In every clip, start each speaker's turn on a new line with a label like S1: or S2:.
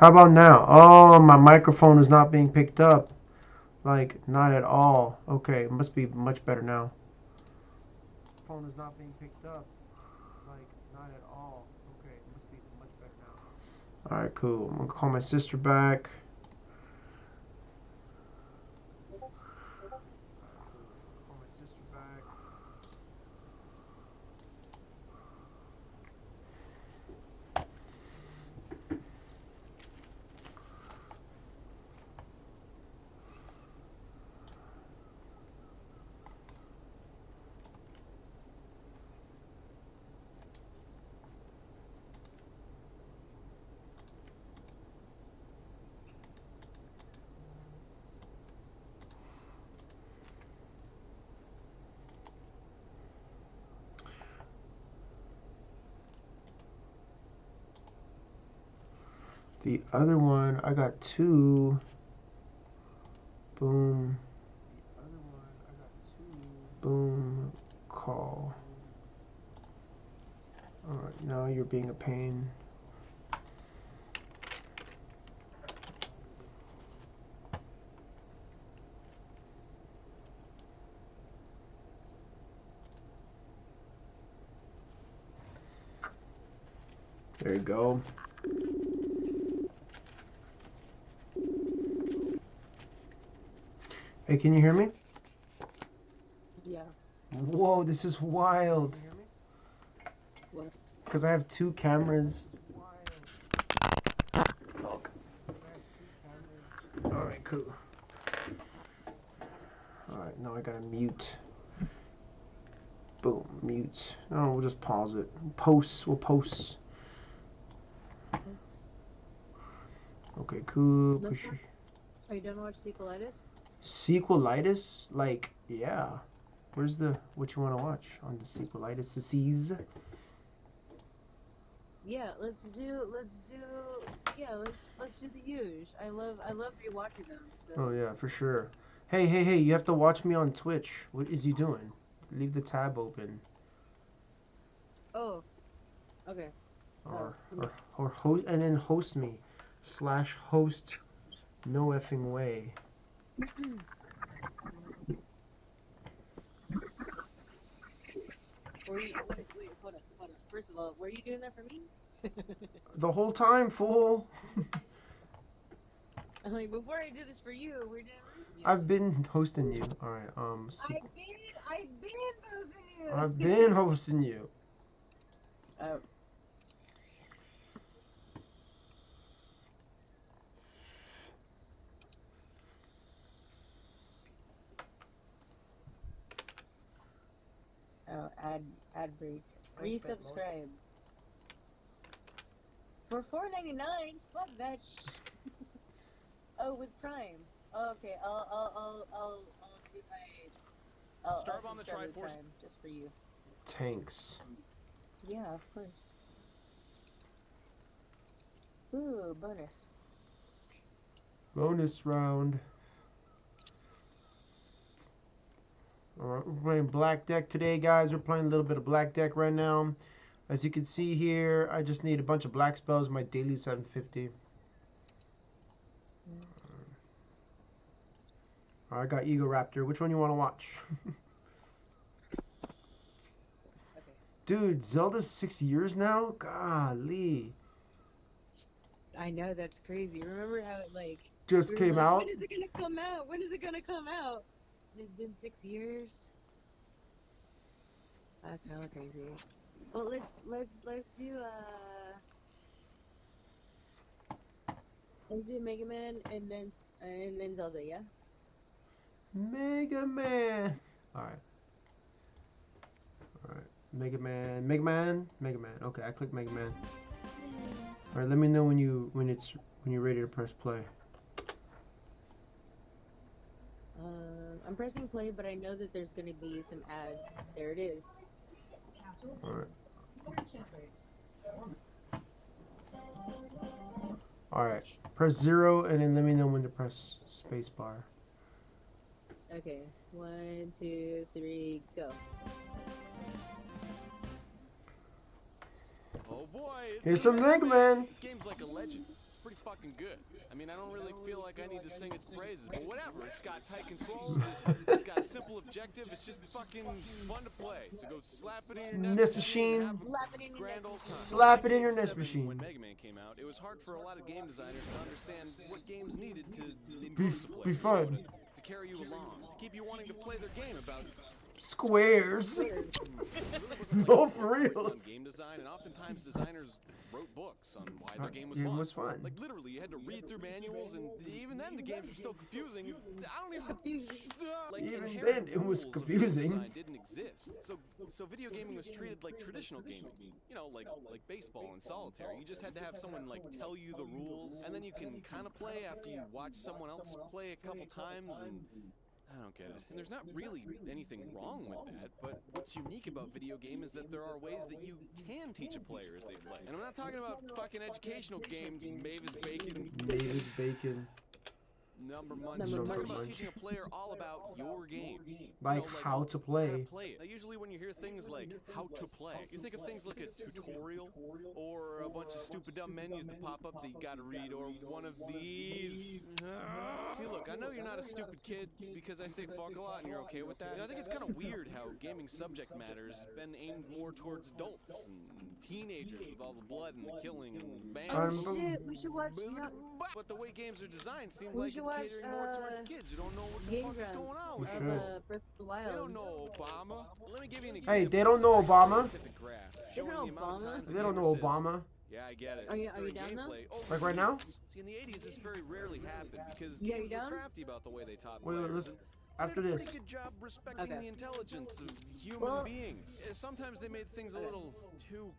S1: How about now? Oh, my microphone is not being picked up. Like, not at all. Okay, it must be much better now. Phone is not being picked up. Like, not at all. Okay, it must be much better now. Alright, cool. I'm gonna call my sister back. Call my sister back. The other one, I got two. Boom. The other one, I got two. Boom. Call. Alright, now you're being a pain. There you go. Hey, can you hear me?
S2: Yeah.
S1: Whoa, this is wild.
S2: What?
S1: Because I have two cameras. Alright, cool. Alright, now I gotta mute. Boom, mute. No, we'll just pause it. We'll post. Okay, cool.
S2: No.
S1: Push.
S2: Are you done watching Sequelitis?
S1: Sequelitis? Like, yeah. Where's the, what you want to watch on the sequelitis disease?
S2: Yeah, let's do the huge. I love rewatching them. So.
S1: Oh yeah, for sure. Hey, you have to watch me on Twitch. What is you doing? Leave the tab open.
S2: Oh. Okay.
S1: Or host, and then host me. /host no effing way.
S2: Wait, hold on. First of all, were you doing that for me?
S1: The whole time, fool.
S2: I'm like, before I do this for you, we're doing.
S1: I've been hosting you. All right.
S2: I've been hosting you.
S1: I've been hosting you.
S2: Oh, ad break. Resubscribe. For $4.99? Fuck that Oh, with Prime. Oh, okay, I'll do my. I'll
S3: Starve on the
S2: subscribe with
S3: Triforce.
S2: Prime just for you.
S1: Tanks.
S2: Yeah, of course. Ooh, bonus.
S1: Bonus round. Alright, we're playing Black Deck today, guys. We're playing a little bit of Black Deck right now. As you can see here, I just need a bunch of black spells. My daily 750. I got Ego Raptor. Which one you want to watch?
S2: Okay.
S1: Dude, Zelda's 6 years now? Golly.
S2: I know, that's crazy. Remember how it, like...
S1: Just came out?
S2: When is it gonna come out? When is it gonna come out? It's been 6 years? That's hella crazy. Well, let's do, Let's do Mega Man and then Zelda, yeah?
S1: Mega Man. Alright. Mega Man. Okay, I click Mega Man. Alright, let me know when you're ready to press play.
S2: I'm pressing play, but I know that there's gonna be some ads. There it is.
S1: Alright. Alright. Press 0 and then let me know when to press spacebar.
S2: Okay. 1, 2, 3, go.
S3: Oh boy!
S1: Here's some Mega Man!
S3: This game's like a legend. pretty fucking good. I mean, I don't really feel like I need to sing its praises, but whatever. It's got tight controls, it's got a simple objective, it's just fucking fun to play. So go slap it in your
S1: NES
S3: NES machine.
S1: machine.
S2: Slap it in your
S3: Grand
S2: neck.
S3: old time.
S1: Slap it in your NES
S3: 1987,
S1: machine.
S3: When Mega Man came out, it was hard for a lot of game designers to understand what games needed to engross a player.
S1: Be fun.
S3: To carry you along, to keep you wanting to play their game about
S1: Squares.
S3: really
S1: No,
S3: wasn't
S1: for
S3: like
S1: reals.
S3: on game design, and oftentimes designers wrote books on why their game was
S1: It
S3: fun.
S1: was fun.
S3: Like literally, you had to read through manuals, and even then the games were still confusing. I don't even. Like,
S1: Even
S3: inherent
S1: then, it was
S3: rules of
S1: confusing.
S3: game design didn't exist. So video gaming was treated like traditional gaming. You know, like baseball and solitaire. You just had to have someone like tell you the rules, and then you can kind of play after you watch someone else play a couple times and. I don't get it. And there's not really anything wrong with that, but what's unique about video game is that there are ways that you can teach a player as they play. And I'm not talking about fucking educational games, Mavis Bacon,
S1: Mavis Bacon.
S3: Number Munch.
S2: Number
S3: I'm talking
S2: Munch.
S3: about teaching a player all about your game.
S1: Like
S3: You know,
S1: how to play.
S3: How to play it. Now, usually when you hear things like how to play, you think of things like a tutorial or a bunch of stupid dumb menus that pop up that you gotta read, or one of these. See, look, I know you're not a stupid kid because I say fuck a lot and you're okay with that. You know, I think it's kind of weird how gaming subject matter has been aimed more towards adults and teenagers with all the blood and the killing and bang.
S2: Oh shit, we should watch, you know,
S3: But the way games are designed seems
S2: We
S3: like it's
S2: should watch,
S3: catering more towards kids who don't know what the
S2: Game
S3: fuck is
S2: Grumps
S3: going on with
S2: of
S3: them.
S2: Breath of the
S3: They
S2: Wild.
S3: don't know Obama. Let me give you an example.
S1: Hey, they don't know
S3: of some
S1: Obama.
S3: scientific graph
S2: They don't
S3: showing
S2: know
S3: the amount of
S2: Obama.
S3: times a
S1: They don't
S3: gamer
S1: know
S3: says,
S1: Obama.
S3: Yeah, I get it.
S2: Are you
S3: During
S2: down now?
S3: gameplay, oh,
S1: Like right now?
S3: See, in the 80s, this very rarely happened because
S2: Yeah, you
S3: games were
S2: down?
S3: crafty about the way they taught
S1: Wait,
S3: players.
S1: listen.
S3: and they
S1: After
S3: did a
S1: this.
S3: pretty good job respecting
S2: Okay.
S3: the intelligence of human
S2: Well-
S3: beings. Sometimes they made things a little too.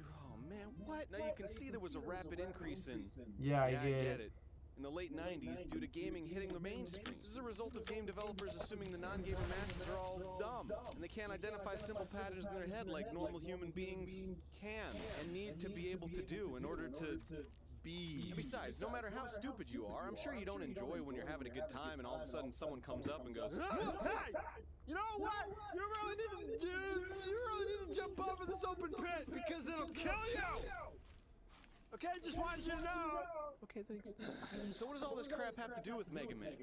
S3: Oh man, what? Now you can see there was a rapid increase in.
S1: Yeah, I
S3: Yeah,
S1: get it.
S3: In the late 90s, due to gaming hitting the mainstream. This is a result of game developers assuming the non-gamer masses are all dumb, and they can't identify simple patterns in their head like normal human beings can and need to be able to do in order to be. And besides, no matter how stupid you are, I'm sure you don't enjoy when you're having a good time and all of a sudden someone comes up and goes, "Hey, you know what? You really need to jump over this open pit because it'll kill you." Okay, just wanted you to know. Okay, thanks. So what does all this crap have to do with Mega Man?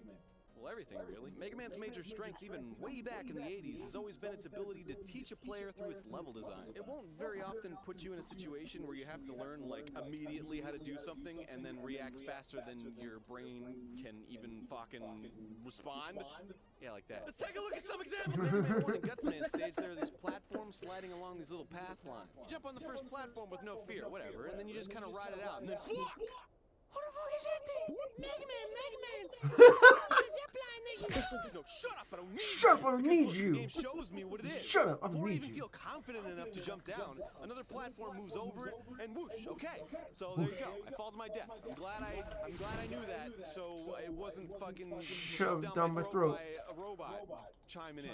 S3: Well, everything, really. Mega Man's major strength, even way back in the 80s, has always been its ability to teach a player through its level design. It won't very often put you in a situation where you have to learn, like, immediately how to do something and then react faster than your brain can even fucking respond. Yeah, like that. Let's take a look at some examples. Mega Man 1 and Gutsman stage, there are these platforms sliding along these little path lines. You jump on the first platform with no fear, whatever, and then you just kind of ride it out, and then fuck! What the fuck is that thing? Mega Man! No, shut up! I don't need
S1: Shut up, I don't
S3: Because
S1: need
S3: look,
S1: you.
S3: The game shows me what it is.
S1: Shut up, I don't
S3: Before I
S1: need
S3: even
S1: you.
S3: feel confident enough to jump down, another platform moves over it, and whoosh. Okay, so there you go. I fall to my death. I'm glad I knew that, so it wasn't fucking shoved down my throat by a robot chiming in.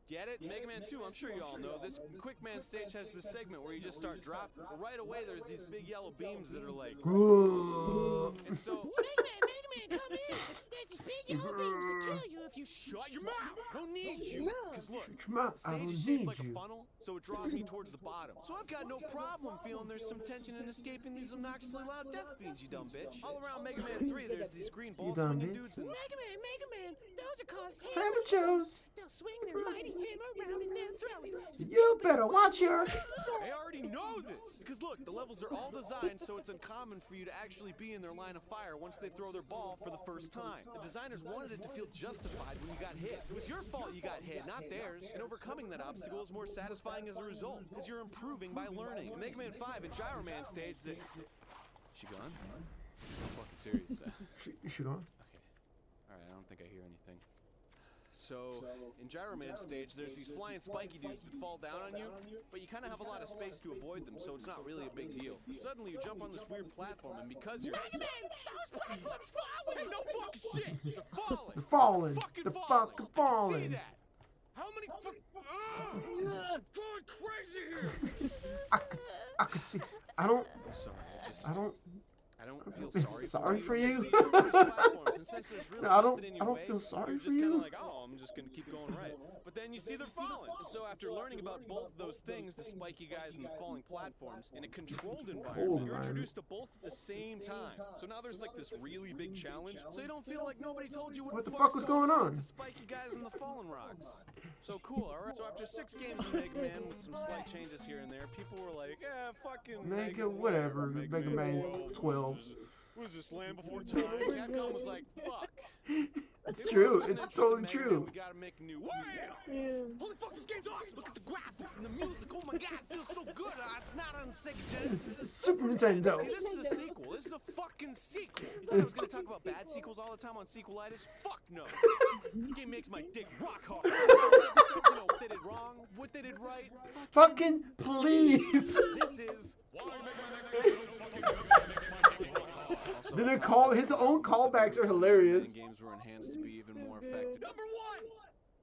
S3: Get it? Mega Man 2, I'm sure you all know this. Quick Man stage has this segment where you just start dropping. Right away, there's these big yellow beams that are like. And so, Mega Man, come in! There's these big yellow beams that kill you if you shut your mouth! I don't need you! Because look, the
S1: I
S3: stage
S1: don't
S3: is shaped
S1: need
S3: like a
S1: you.
S3: funnel, so it draws me towards the bottom. So I've got no problem feeling there's some tension in escaping these obnoxiously loud death beams, you dumb bitch. All around Mega Man 3, there's these green ball
S1: dumb
S3: swinging
S1: bitch.
S3: dudes and Mega Man, those are called
S1: Hammer Joes.
S3: They'll swing their mighty hammer around and then throw it.
S1: You better watch your.
S3: I already know this! Because look, the levels are all designed so it's uncommon for you to actually be in their line of fire once they throw their ball for the first time. The designers wanted it to feel justified when you got hit. It was your fault you got hit, not theirs. And overcoming that obstacle is more satisfying as a result, because you're improving by learning. In Mega Man 5 and Gyro Man stage, she gone? I'm fucking serious.
S1: Shoot on.
S3: Okay. Alright, I don't think I hear anything. So, in Gyro Man stage, there's these flying spiky dudes that fall down on you, but you kind of have a lot of space to avoid them, so it's not really a big deal. But suddenly, you jump on this weird platform, and because you're Mega Man, those platforms fall! Wait, no fucking shit! They're falling!
S1: They're falling.
S3: Fucking
S1: They're
S3: falling!
S1: fucking
S3: I can
S1: falling.
S3: see that! How many going crazy here!
S1: I could see. I don't.
S3: I'm sorry,
S1: I don't.
S3: don't feel
S1: Sorry for you?
S3: See, on these platforms, and since there's really
S1: No, I
S3: nothing in
S1: don't
S3: your way,
S1: feel sorry
S3: you're
S1: for
S3: just kind
S1: you.
S3: of like, oh, I'm just gonna keep going right. But then you see they're falling, and so after learning about both of those things, the spiky guys and the falling platforms, in a controlled environment, you're introduced to both at the same time. So now there's like this really big challenge, so you don't feel like nobody told you what
S1: the fuck was going on?
S3: The spiky guys and the fallen rocks. So cool, alright? So after 6 games of Mega Man with some slight changes here and there, people were like, eh, fucking
S1: Mega whatever, Mega Man 12.
S3: What is this, Land Before Time? Capcom was like, fuck.
S1: It's
S3: Maybe
S1: true.
S3: wasn't
S1: It's
S3: interested
S1: totally
S3: in Mega Man,
S1: true.
S3: We gotta make a new. Wham!
S2: Yeah.
S3: Holy fuck, this game's awesome! Look at the graphics and the music. Oh my god, it feels so good. It's not on Sega Genesis.
S1: This is Super Nintendo.
S3: See, this is a sequel. This is a fucking sequel. You thought I was gonna talk about bad sequels all the time on Sequelitis? Fuck no. This game makes my dick rock hard. You know what they did wrong, what they did right.
S1: Fucking please.
S3: This is why Mega Man X is so fucking good. It makes my dick rock hard. Also,
S1: Then his own callbacks are hilarious.
S3: games were enhanced to be even more effective. Number 1,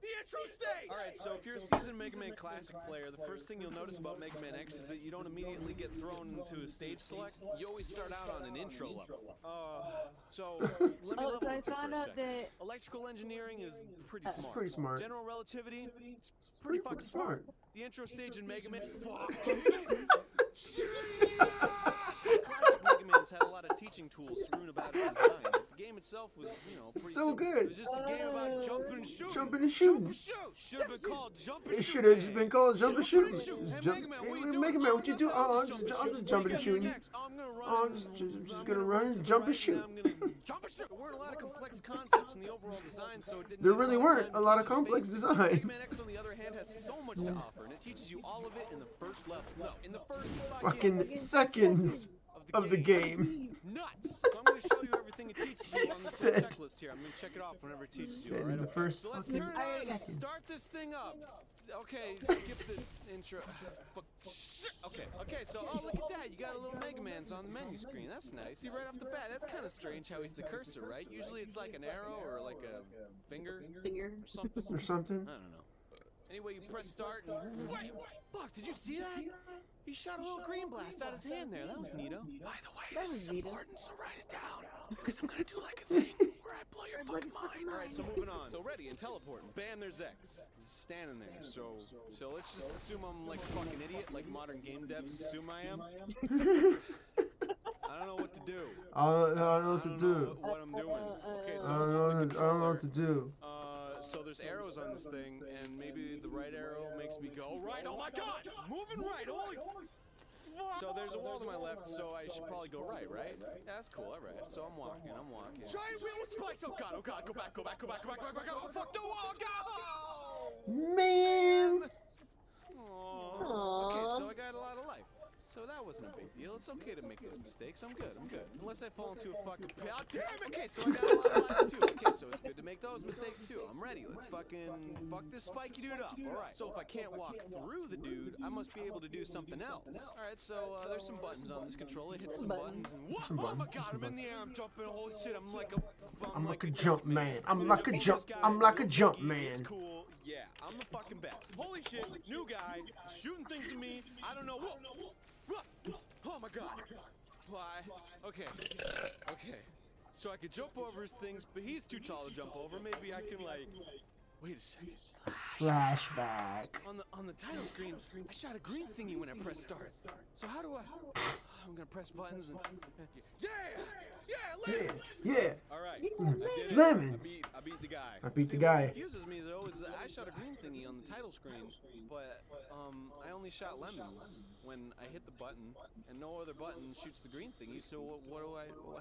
S3: the intro stage. All right, so if you're a seasoned Mega Man Classic player, the first thing you'll notice about Mega Man X is that you don't immediately get thrown into a stage select. You always start out on an intro level. So let me level
S2: So I
S3: with you for
S2: found
S3: a
S2: out
S3: second.
S2: that
S3: Electrical engineering is pretty
S1: It's
S3: smart.
S1: pretty smart.
S3: General relativity, it's pretty fucking smart. The intro stage in Mega Man, fuck. Classic Mega Man's had a lot of teaching tools strewn about its design. The game itself was, you know, pretty
S1: So
S3: simple.
S1: good.
S3: It was just a game about jumping and shooting.
S1: Jumping and shooting.
S3: Shoot. Should have been called Jump and
S1: It
S3: Shoot.
S1: should have just been called Jump and Shoot.
S3: Hey,
S1: Jump-
S3: Mega Man,
S1: Hey,
S3: what you doing?
S1: Mega Man, what you do? Oh, I'm
S3: Jump
S1: just
S3: and shoot.
S1: jumping and
S3: What
S1: shooting.
S3: next? Oh, I'm gonna run.
S1: Oh, I'm just gonna run and jump and shoot.
S3: I'm gonna jump and shoot. There weren't a lot of complex concepts in the overall design, so it didn't.
S1: There
S3: take
S1: really
S3: lot
S1: weren't
S3: time
S1: a
S3: to
S1: lot
S3: teach
S1: of
S3: you
S1: complex
S3: basics.
S1: designs.
S3: Mega Man X, on the other hand, has so much to offer, and it teaches you all of it in the first level. No, in the first
S1: Fucking seconds of the game.
S3: It's nuts. So I'm going to show you everything it teaches you on this little
S1: Said-
S3: checklist here. I'm going to check it off whenever it teaches you.
S1: Said
S3: All right?
S1: in the
S3: Okay.
S1: first
S3: So let's
S1: fucking
S3: turn it on and
S1: second.
S3: start this thing up. Okay, skip the intro. Fuck. Shit. Okay. So, oh, look at that. You got a little Mega Man's on the menu screen. That's nice. See, right off the bat, that's kind of strange how he's the cursor, right? Usually it's like an arrow or like a finger or something.
S1: Or something.
S3: I don't know. Anyway, you press start and wait, fuck, did you see that? He shot a little green blast out of his hand there. That was neato. By the way,
S2: That was neato.
S3: so write it down. Because I'm gonna do like a thing where I blow your fucking mind. Alright, so moving on. So ready and teleporting. Bam, there's X. He's standing there. So let's just assume I'm like a fucking idiot, like modern game devs assume I am. I don't know what to do.
S1: I don't know what to
S3: I don't
S1: do.
S3: know what I'm doing. Okay, so
S1: I don't know what to do.
S3: so there's arrows on this thing, and maybe the right arrow makes me go right. Oh my god! Moving right! Holy fuck! So there's a wall to my left, so I should probably go right, right? Yeah, that's cool, alright. So I'm walking. Giant wheel with spikes! Oh god, go back. Oh fuck the wall, go!
S1: Man.
S3: Aww. Okay, so I got a lot of life. So that wasn't a big deal. It's okay to make those mistakes. I'm good. Unless I fall into a fucking pit. Oh, damn it! Okay, so I got a lot of lives too. Okay, so it's good to make those mistakes too. I'm ready. Let's fucking fuck this spiky dude up. Alright, so if I can't walk through the dude, I must be able to do something else. Alright, so there's some buttons on this controller. Hit some buttons and what? Oh my god, I'm in the air. I'm jumping. Holy shit, I'm like a
S1: jump man. I'm like a jump man.
S3: It's cool. Yeah, I'm the fucking best. Holy shit, new guy, shooting things at me. I don't know. Whoa. Oh my god. Why? Okay. So I could jump over his things, but he's too tall to jump over. Maybe I can like. Wait a second.
S1: Flashback.
S3: On the title screen, I shot a green thingy when I pressed start. So how do I? I'm gonna press buttons and lemons.
S1: Yeah.
S3: All right. I did it.
S1: Lemons.
S3: I beat the guy.
S1: I beat the
S3: See,
S1: guy.
S3: What confuses me though is that I shot a green thingy on the title screen, but I only shot lemons when I hit the button, and no other button shoots the green thingy. So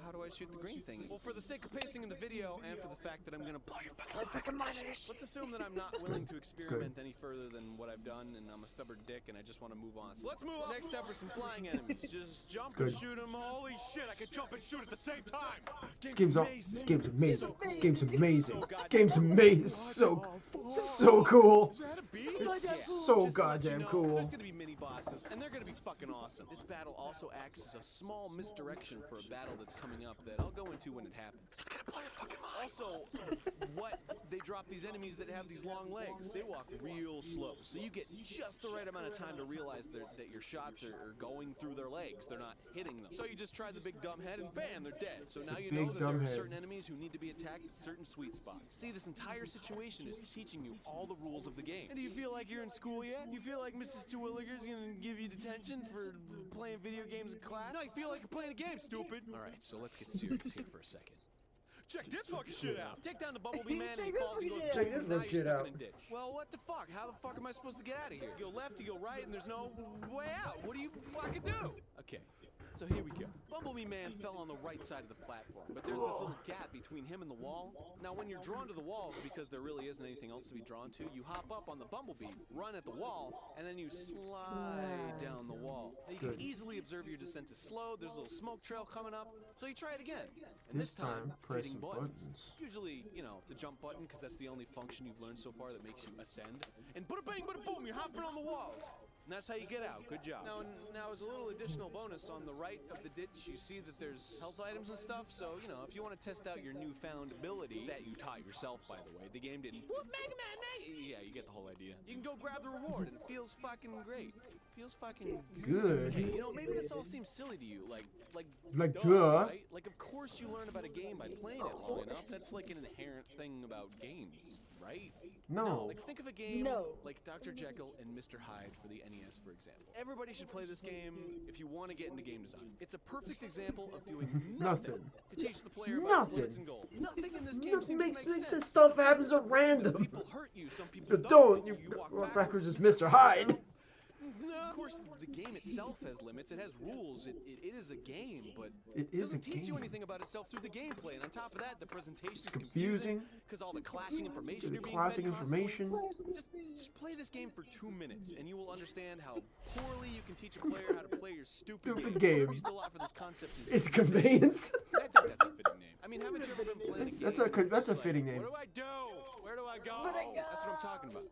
S3: how do I shoot the green thingy? Well, for the sake of pacing in the video, and for the fact that I'm gonna blow your fucking mind, let's assume that I'm not willing to experiment any further than what I've done, and I'm a stubborn dick, and I just want to move on. So let's move on. Next step are some flying enemies. Just jump and shoot them. Holy shit, I can jump and shoot at the same time.
S1: This game's amazing.
S3: So
S1: This game's amazing.
S3: So
S1: This game's amazing. So cool.
S3: Is that a bee?
S1: It's so
S3: Just to let you
S1: goddamn
S3: know,
S1: cool.
S3: There's gonna be mini bosses bosses, and they're gonna be fucking awesome. This battle also acts as a small misdirection for a battle that's coming up that I'll go into when it happens. It's gonna blow your fucking mind. Also, they drop these enemies that have these long legs. They walk real slow, so you get just the right amount of time to realize that your shots are going through their legs. They're not hitting them. So you just try the big dumb head, and bam, they're dead. So now you know that there are certain enemies who need to be attacked at certain sweet spots. See, this entire situation is teaching you all the rules of the game. And do you feel like you're in school yet? You feel like Mrs. Terwilliger's gonna give you detention for playing video games in class? No, you feel like you're playing a game, stupid. All right, so let's get serious here for a second. Check this fucking shit out. Take down the Bumblebee Man and he falls and goes
S1: Check this
S3: now you're
S1: shit
S3: stuck
S1: out.
S3: in a ditch. Well, what the fuck? How the fuck am I supposed to get out of here? You go left, you go right, and there's no way out. What do you fucking do? Okay. So here we go. Bumblebee Man fell on the right side of the platform, but there's this little gap between him and the wall. Now, when you're drawn to the walls, because there really isn't anything else to be drawn to, you hop up on the Bumblebee, run at the wall, and then you slide down the wall. Now, you can easily observe your descent is slow. There's a little smoke trail coming up, so you try it again. And this time
S1: pressing
S3: hitting buttons.
S1: buttons.
S3: Usually, you know, the jump button, because that's the only function you've learned so far that makes you ascend. And bada bang, bada boom, you're hopping on the walls. And that's how you get out. Good job. Now, as a little additional bonus, on the right of the ditch, you see that there's health items and stuff. So, you know, if you want to test out your newfound ability that you taught yourself, by the way, the game didn't. Whoop, Mega Man, yeah, you get the whole idea. You can go grab the reward, and it feels fucking great. Feels fucking
S1: Good.
S3: Hey, you know, maybe this all seems silly to you, like
S1: duh.
S3: right? Like, of course you learn about a game by playing it long enough. That's like an inherent thing about games, right?
S1: No.
S3: Like, think of a game like Dr. Jekyll and Mr. Hyde for the NES, for example. Everybody should play this game if you want to get into game design. It's a perfect example of doing nothing to teach the player about its limits and goals. Nothing in this game seems to make sense.
S1: This stuff happens at
S3: Some
S1: random.
S3: people hurt you, some people
S1: Don't.
S3: You
S1: You
S3: walk
S1: walk backwards as
S3: This is
S1: Mr. Hyde.
S3: No, of course, the game itself has limits. It has rules. It is a game, but
S1: It is a
S3: doesn't teach you
S1: game.
S3: anything about itself through the gameplay. And on top of that, the presentation's
S1: Confusing.
S3: because all the clashing information
S1: The
S3: you're being
S1: classic
S3: fed constantly.
S1: information.
S3: Just play this game for 2 minutes, and you will understand how poorly you can teach a player how to play your stupid game. We still offer this concept as
S1: It's conveyance.
S3: I think that's a fitting name. I mean, haven't you ever been playing a game?
S1: That's
S3: It's
S1: a
S3: like,
S1: fitting name.
S3: What do I do? Where do I go? That's what I'm talking about.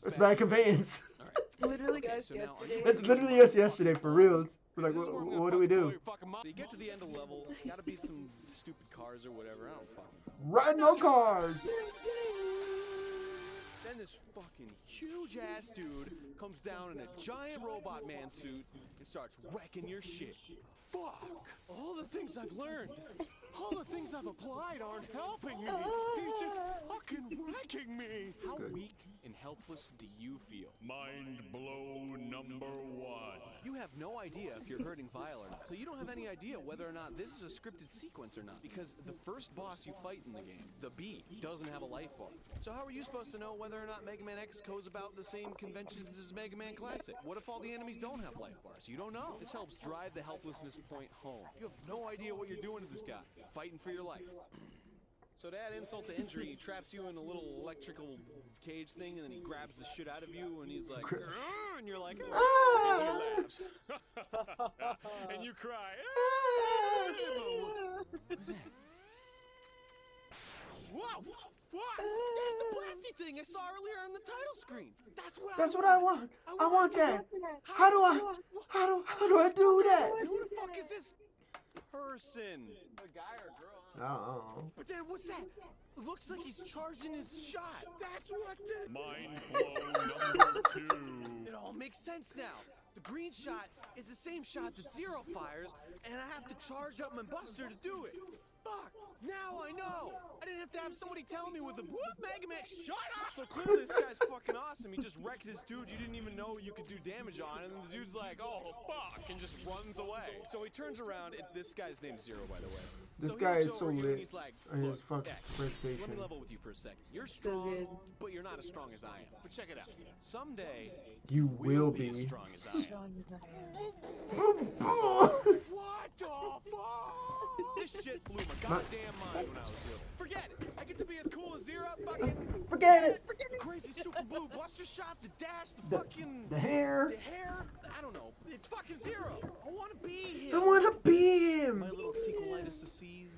S1: It's bad conveyance.
S3: All right.
S2: Literally,
S3: Okay,
S2: guys,
S3: so now,
S2: yesterday.
S1: That's literally us yesterday, for reals. We're like,
S3: This is where I'm gonna
S1: what do we
S3: fucking
S1: do?
S3: blow your fucking mind. So you get to the end of the level, gotta beat some stupid cars or whatever. I don't fucking know.
S1: Ride no cars.
S3: Then this fucking huge ass dude comes down in a giant robot man suit and starts wrecking your shit. Fuck! All the things I've learned, all the things I've applied aren't helping me. He's just fucking wrecking me. How weak and helpless do you feel?
S4: Mind blow number 1.
S3: You have no idea if you're hurting Vile or not. So you don't have any idea whether or not this is a scripted sequence or not. Because the first boss you fight in the game, the Bee, doesn't have a life bar. So how are you supposed to know whether or not Mega Man X goes about the same conventions as Mega Man Classic? What if all the enemies don't have life bars? You don't know. This helps drive the helplessness point home. You have no idea what you're doing to this guy. Fighting for your life. So to add insult to injury, he traps you in a little electrical cage thing, and then he grabs the shit out of you, and he's like, "Grr," and you're like, and he laughs. And you cry. What's that? Whoa! Fuck! That's the blasty thing I saw earlier on the title screen. That's what I want.
S1: I want that. How do I do that?
S3: And who the fuck is this person? A guy or a girl?
S1: Oh.
S3: But then what's that? It looks like he's charging his shot. That's what the...
S4: Mind blow number 2.
S3: It all makes sense now. The green shot is the same shot that Zero fires, and I have to charge up my buster to do it. Fuck! Now I know! I didn't have to have somebody tell me with a whoop, Mega Man, shut up! So clearly this guy's fucking awesome. He just wrecked this dude you didn't even know you could do damage on, and then the dude's like, oh, fuck, and just runs away. So he turns around. This guy's name's Zero, by the way.
S1: This
S3: So he
S1: guy
S3: looks
S1: is so
S3: over you and
S1: lit.
S3: he's like,
S1: His
S3: "Look,
S1: fucking
S3: X, let me
S1: presentation.
S3: level with you for a second. You're
S2: So
S3: strong,
S2: good.
S3: but you're not as strong as I am. But check it out. Someday,
S1: You
S3: we'll
S1: will
S3: be
S1: be.
S3: as strong as I am.
S2: Strong as I am.
S3: What the fuck? This shit blew my goddamn mind when I was little. Forget it. I get to be as cool as Zero. Fucking
S1: Forget it.
S3: the crazy super blue buster shot, the dash, the fucking
S1: The hair.
S3: the hair. I don't know. It's fucking Zero. I want to be
S1: I
S3: him.
S1: want to be him.
S3: My little sequelitis disease.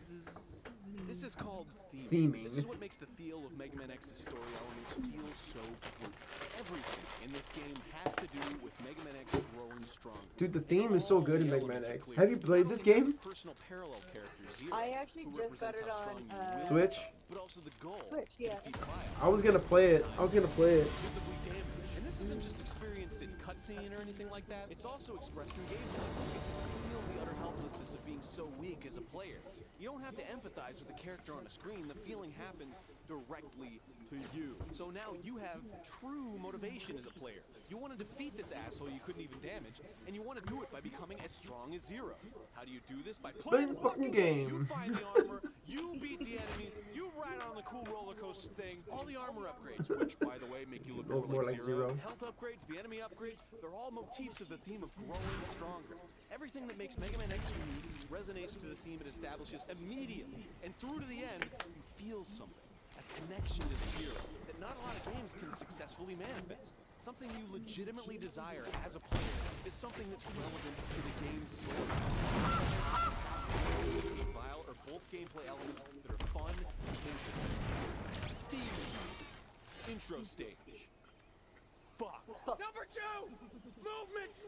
S3: This is called
S1: Theming.
S3: This is what makes the feel of Mega Man X's story elements feel so good. Everything in this game has to do with Mega Man X growing stronger.
S1: Dude, the theme is so
S3: All
S1: good in
S3: the
S1: Mega Man
S3: elements are
S1: X.
S3: clear.
S1: Have you played
S3: Not
S1: this
S3: only do you
S1: game?
S3: have Personal parallel character Zero,
S2: I actually
S3: who
S2: just got
S3: represents
S2: it
S3: how
S2: on
S3: strong you will,
S1: Switch?
S3: but also the goal
S2: Switch,
S3: to
S2: yeah.
S3: defeat Bile.
S1: I was gonna play it.
S3: Visibly damaged. And this isn't just experienced in cutscene or anything like that. It's also expressed in gameplay. You get to feel the utter helplessness of being so weak as a player. You don't have to empathize with the character on a screen. The feeling happens directly to you. So now you have true motivation as a player. You want to defeat this asshole you couldn't even damage, and you want to do it by becoming as strong as Zero. How do you do this? By playing the fucking game. You find the armor, you beat the enemies, you ride on the cool roller coaster thing, all the armor upgrades, which, by the way, make you look more like Zero. Health upgrades, the enemy upgrades, they're all motifs of the theme of growing stronger. Everything that makes Mega Man X unique resonates to the theme it establishes immediately, and through to the end, you feel something. A connection to the hero that not a lot of games can successfully manifest. Something you legitimately desire as a player is something that's relevant to the game's story. Vile are both gameplay elements that are fun and interesting. Theme. Intro stage. Fuck. Number 2! Movement!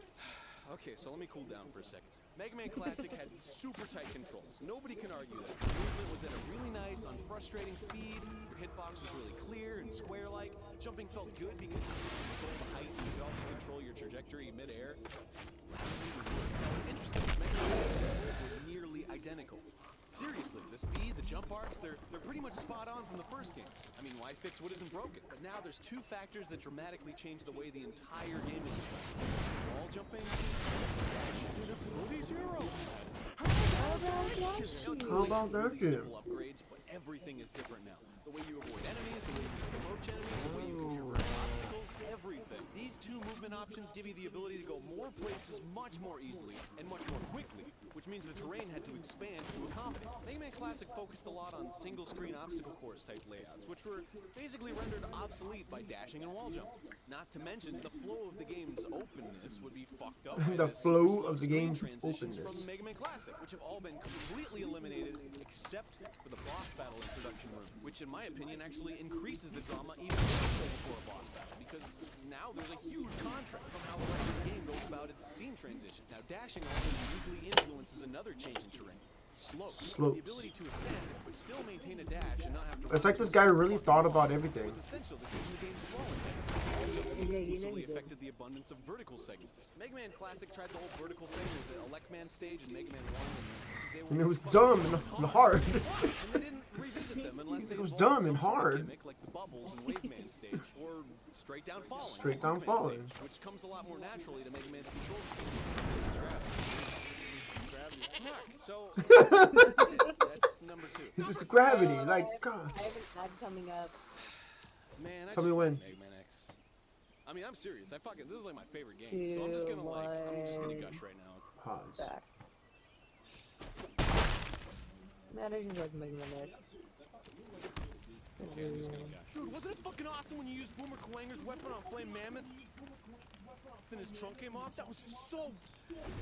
S3: Okay, so let me cool down for a second. Mega Man Classic had super tight controls. Nobody can argue that. The movement was at a really nice, unfrustrating speed. Your hitbox was really clear and square-like. Jumping felt good because you could control the height and you could also control your trajectory mid-air. Now, what's interesting is Mega Man were nearly identical. Seriously, the speed, the jump arcs, they're pretty much spot on from the first game. I mean, why fix what isn't broken? But now there's two factors that dramatically change the way the entire game is designed. Wall jumping, these heroes.
S1: How about that
S3: really
S1: game?
S3: simple upgrades, but everything is different now. The way you avoid enemies, the way you approach enemies, the way you can get obstacles, everything. These two movement options give you the ability to go more places much more easily and much more quickly, which means the terrain had to expand to accommodate. Mega Man Classic focused a lot on single-screen obstacle course type layouts, which were basically rendered obsolete by dashing and wall jumping. Not to mention, the flow of the game's openness would be fucked up by
S1: The
S3: the
S1: flow
S3: super
S1: of the
S3: slow
S1: game's
S3: screen transitions
S1: openness.
S3: from Mega Man Classic, which have all been completely eliminated except for the boss battle introduction room, which in my opinion actually increases the drama even more so before a boss battle, because now there's a huge contrast from how the rest of the game goes about its scene transition. Now dashing also uniquely influences another change in terrain. Slopes. The ability to ascend, but still maintain a dash and not have to
S1: It's like this guy really thought about everything.
S3: was essential to keeping the game's flow intact. Exclusively affected the abundance of vertical segments. Mega Man Classic tried the whole vertical thing with the Elecman stage and Mega Man 1, and
S1: And it was dumb and hard.
S3: and they didn't revisit them unless they
S1: It was
S3: involved
S1: dumb and
S3: some sort of
S1: hard.
S3: gimmick like the bubbles in Wave Man stage, or straight down falling.
S1: Straight
S3: like
S1: down
S3: Mega Man
S1: falling.
S3: stage, which comes a lot more naturally to Mega Man's control scheme. Gravity. So that's it. That's number 2.
S1: This is gravity. Like, God.
S2: I have an ad coming up.
S3: Man, I
S1: Tell
S3: just
S1: me
S3: love
S1: when.
S3: Mega Man X. I mean, I'm serious. This is like my favorite game. So I'm just gonna gush right now.
S1: Pause.
S2: Back. Man, I just like Mega Man X.
S3: Okay, I'm just gonna gush. Dude, wasn't it fucking awesome when you used Boomer Kuwanger's weapon on Flame Mammoth? Then his trunk came off? That was so...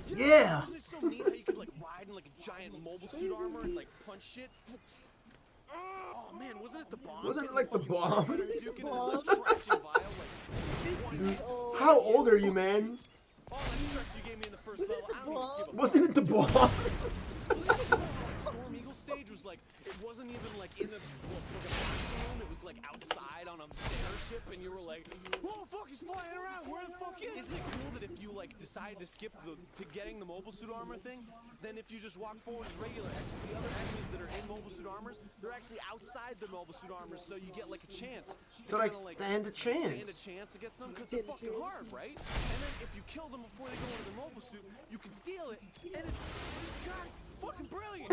S1: Yeah!
S3: Wasn't it so neat how you could like ride in like a giant mobile suit armor and like punch shit? Oh man, wasn't it the bomb?
S1: Wasn't it like the bomb?
S3: Like,
S1: How old are you, man?
S3: all that stress you gave me in the first level, I don't even give a
S1: Wasn't it the bomb?
S3: Storm Eagle stage was like, it wasn't even like in a room, it was like outside on a airship, and you were like, whoa, fuck, he's flying around, where the fuck is he? Isn't it cool that if you like decide to skip to getting the mobile suit armor thing, then if you just walk forward as regular X, the other enemies that are in mobile suit armors, they're actually outside the mobile suit armors, so you get like a chance.
S1: So like
S3: kinda,
S1: stand a chance.
S3: Stand a chance against them, because they're fucking hard, right? And then if you kill them before they go into the mobile suit, you can steal it, and it's God, fucking brilliant.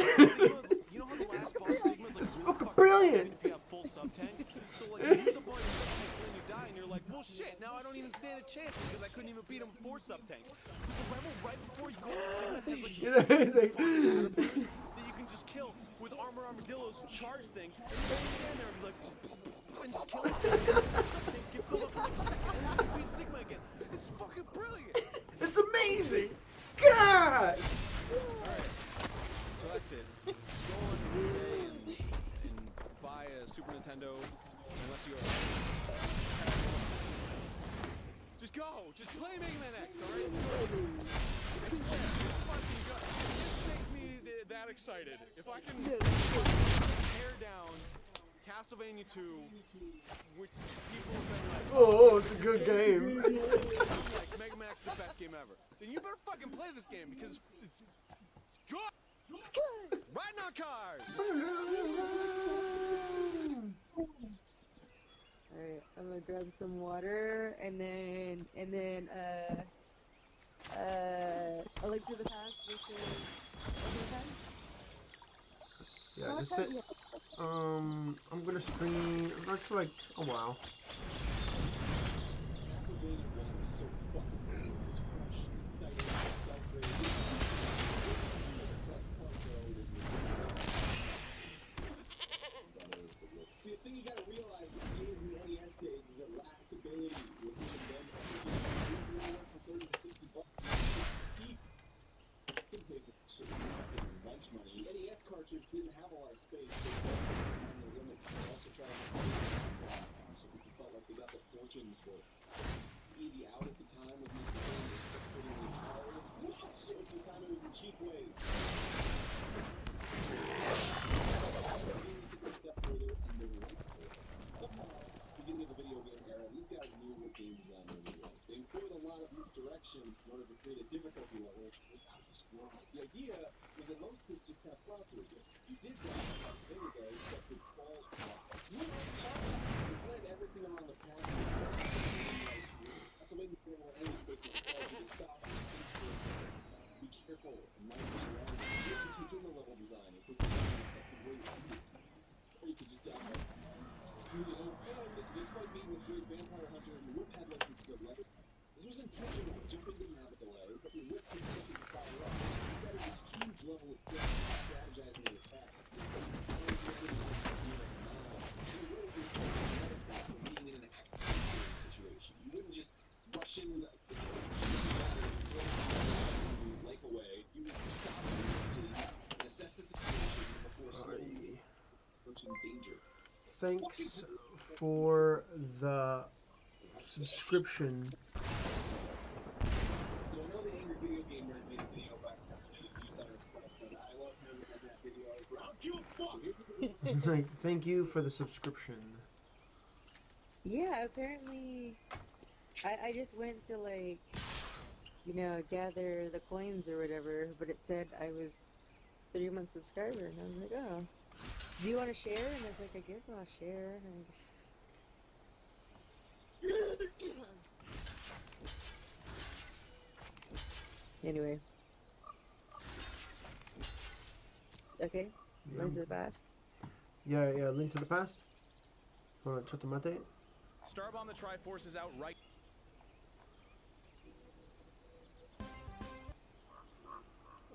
S3: You know how the last boss Sigma's like
S1: It's
S3: really
S1: fucking
S3: fucking
S1: brilliant.
S3: if you have full sub tanks. So like you use up all your sub tanks and then you die and you're like, well shit, now I don't even stand a chance because I couldn't even beat him with 4 sub tanks. The rebel right before you go into Sigma has like
S1: It's like-
S3: that you can just kill with Armadillo's charge thing, and you just stand there and be like and just kill it. Sub tanks get filled up in like a second and then you beat Sigma again. It's fucking brilliant.
S1: It's amazing. God.
S3: Alright. So that's it. Go on today and Nintendo, unless you're. Just go! Just play Mega Man X, alright? I swear, it's fucking good. This makes me that excited. If I can tear down Castlevania 2, which people have been like,
S1: Oh, it's a good game.
S3: like Mega Man X is the best game ever, then you better fucking play this game because it's good! Riding on cars!
S2: Alright, I'm gonna grab some water and then A Link to the Past versus
S1: Yeah, just sit. I'm gonna stream not for like a while.
S5: See, the thing you gotta realize with games in the NES days is that lasticability with even them for 30 to 60 bucks. Steep. You can pay for shit fucking lunch money. NES cartridge didn't have a lot of space, so the limits. They also try to have so people felt like they got their fortunes for easy out at the time was not the same as putting the entire most of the time it was in cheap ways. Beginning of the video game era, these guys knew what game design really was. They employed a lot of misdirection in order to create a difficulty level without destroying. The idea was that most kids just kind of plowed through it. You did that every day, except with balls fly. You planned everything around the path. That's the way you feel when any big calls you to stop and think for a second. Be careful and mind your surroundings. You have to take in the level design and put the way you do it. Or you could just despite being this great vampire hunter, the whip had like this delay. This was intentional. Jumping didn't have a delay, but the whip took a second to fire up. He set this huge level of strategizing the attack. Being in an active situation. You wouldn't just rush in the life away. You would stop and assess the situation before slowly approaching danger.
S1: Thanks for the subscription.
S5: So I know the angry video gamer made a video about Castlevania 2 Senator's Quest, and I love him in that video.
S1: It's like, thank you for the subscription.
S2: Yeah, apparently I just went to like, you know, gather the coins or whatever, but it said I was 3-month subscriber, and I was like, oh, do you want to share? And I was like, I guess I'll share. Anyway. Okay,
S1: Yeah.
S2: Link to the Past.
S1: Yeah, Link to the Past. Wanna check the mate?
S3: Starbomb the Triforce is out right.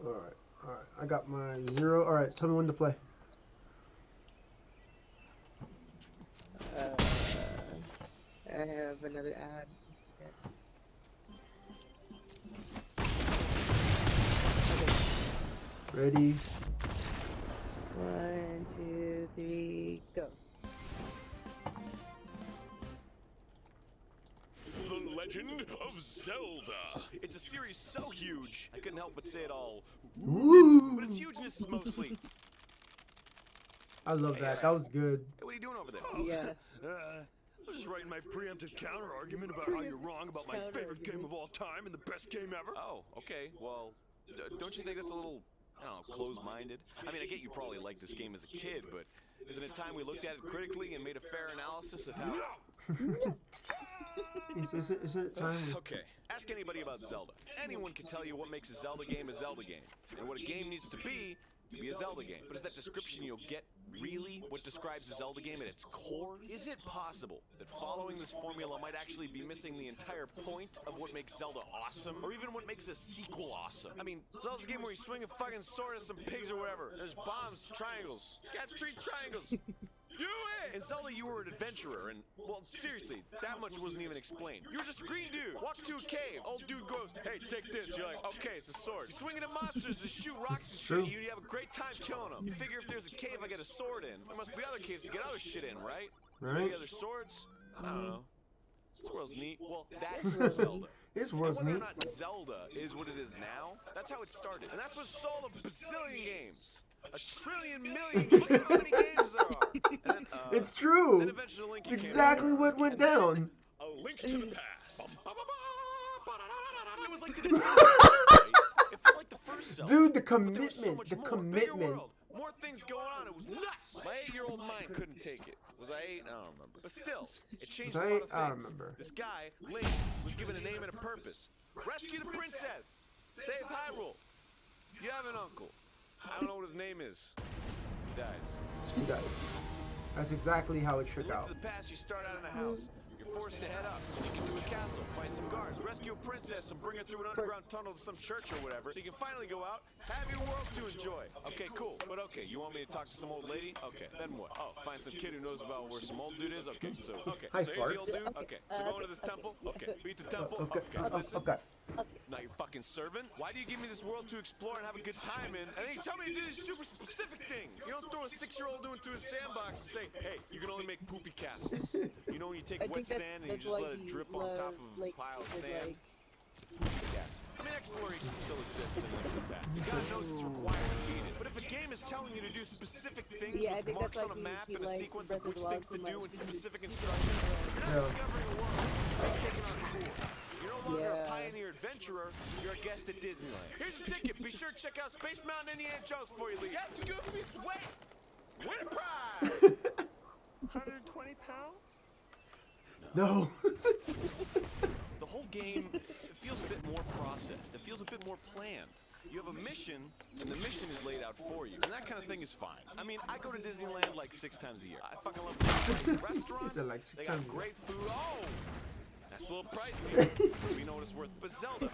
S1: Alright. I got my 0. Alright, tell me when to play.
S2: I have another ad.
S1: Ready?
S2: 1, 2, 3, go.
S3: The Legend of Zelda. It's a series so huge, I couldn't help but say it all.
S1: Woo!
S3: But its hugeness is mostly.
S1: I love that. That was good.
S3: Hey, what are you doing over there?
S2: Yeah.
S6: I was just writing my preemptive counter argument about how you're wrong about my favorite game of all time and the best game ever.
S3: Oh, okay. Well, don't you think that's a little, I don't know, closed-minded? I mean, I get you probably liked this game as a kid, but isn't it time we looked at it critically and made a fair analysis of how...
S1: Isn't it time?
S3: Okay, ask anybody about Zelda. Anyone can tell you what makes a Zelda game a Zelda game, and what a game needs to be a Zelda game. But is that description you'll get really what describes a Zelda game at its core? Is it possible that following this formula might actually be missing the entire point of what makes Zelda awesome? Or even what makes a sequel awesome? I mean, Zelda's a game where you swing a fucking sword at some pigs or whatever. There's bombs, triangles. Got 3 triangles. Do it! In Zelda, you were an adventurer, and, well, seriously, that much wasn't even explained. You were just a green dude. Walk to a cave. Old dude goes, hey, take this. You're like, okay, it's a sword. You swing it at monsters to shoot rocks and shit. You have a great time killing them. You figure if there's a cave I get a sword in, there must be other caves to get other shit in, right? Maybe other swords? I don't know. This world's neat. Well, that's Zelda.
S1: This world's
S3: and whether
S1: neat.
S3: or not Zelda is what it is now, that's how it started. And that's what sold a bazillion games. A trillion million. Look at how many games there are. And then,
S1: It's true.
S3: Then eventually Link
S1: It's
S3: came
S1: exactly
S3: out.
S1: what went
S3: And then
S1: down.
S3: A Link to the Past. It was like the Nintendo, right? It felt like the first Zelda.
S1: Dude, the
S3: But there was so
S1: commitment.
S3: much
S1: The
S3: more. Bigger
S1: commitment.
S3: world. More things going on. It was nuts. My 8-year-old mind couldn't take it. Was I 8? I don't remember. But still, it changed a lot of things.
S1: I remember.
S3: This guy, Link, was given a name and a purpose. Rescue the princess. Save Hyrule. You have an uncle. I don't know what his name is. He dies.
S1: She died. That's exactly how it
S3: In
S1: shook
S3: Link
S1: out.
S3: to the Past, you start out in a house. You're forced to head up, sneak into a castle, fight some guards, rescue a princess, and bring her through an underground tunnel to some church or whatever, so you can finally go out, have your world to enjoy. Okay, cool. But okay, you want me to talk to some old lady? Okay, then what? Oh, find some kid who knows about where some old dude is? Okay, so here's the old dude? Okay, so going to this temple? Okay, beat the temple? Okay, listen.
S1: Okay.
S3: Not your fucking servant? Why do you give me this world to explore and have a good time in, and then you tell me to do these super specific things? You don't throw a 6-year-old into a sandbox and say, hey, you can only make poopy castles. You know when you take wet sand and you just let it drip on top of a pile of sand? Yes. I mean, exploration still exists in Link to the Past. God knows it's required to beat it. But if a game is telling you to do specific things with marks on a map and a sequence of which things to do and specific instructions, you're not discovering a world. You're taking on a tour. You're no longer a pioneer adventurer, you're a guest at Disneyland. Here's your ticket. Be sure to check out Space Mountain Indiana Jones before you leave. Yes, Goofy, wait! Win a prize! 120 pounds?
S1: No.
S3: The whole game feels a bit more processed. It feels a bit more planned. You have a mission, and the mission is laid out for you. And that kind of thing is fine. I mean, I go to Disneyland like 6 times a year. I fucking love the restaurant.
S1: Is it like 6
S3: They
S1: times
S3: got
S1: a year?
S3: great food. Oh! That's a little pricey. We know what it's worth. But Zelda,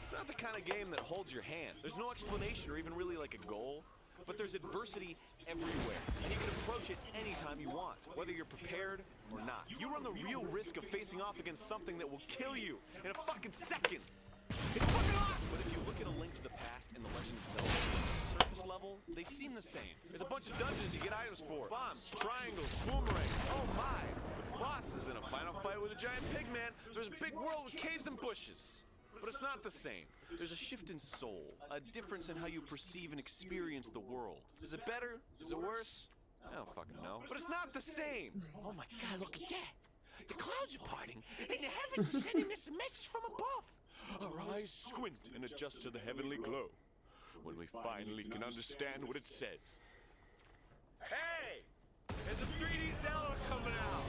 S3: it's not the kind of game that holds your hand. There's no explanation or even really like a goal. But there's adversity everywhere, and you can approach it anytime you want, whether you're prepared or not. You run the real risk of facing off against something that will kill you in a fucking second. It's fucking awesome! But if you look at A Link to the Past and The Legend of Zelda, on the surface level, they seem the same. There's a bunch of dungeons you get items for. Bombs, triangles, boomerangs, oh my! But bosses in a final fight with a giant pig man, there's a big world with caves and bushes. But it's not the same. There's a shift in soul, a difference in how you perceive and experience the world. Is it better? Is it worse? I don't fucking know. But it's not the same. Oh my god, look at that. The clouds are parting, and the heavens are sending us a message from above. Our eyes squint and adjust to the heavenly glow when we finally can understand what it says. Hey! There's a 3D Zelda coming out!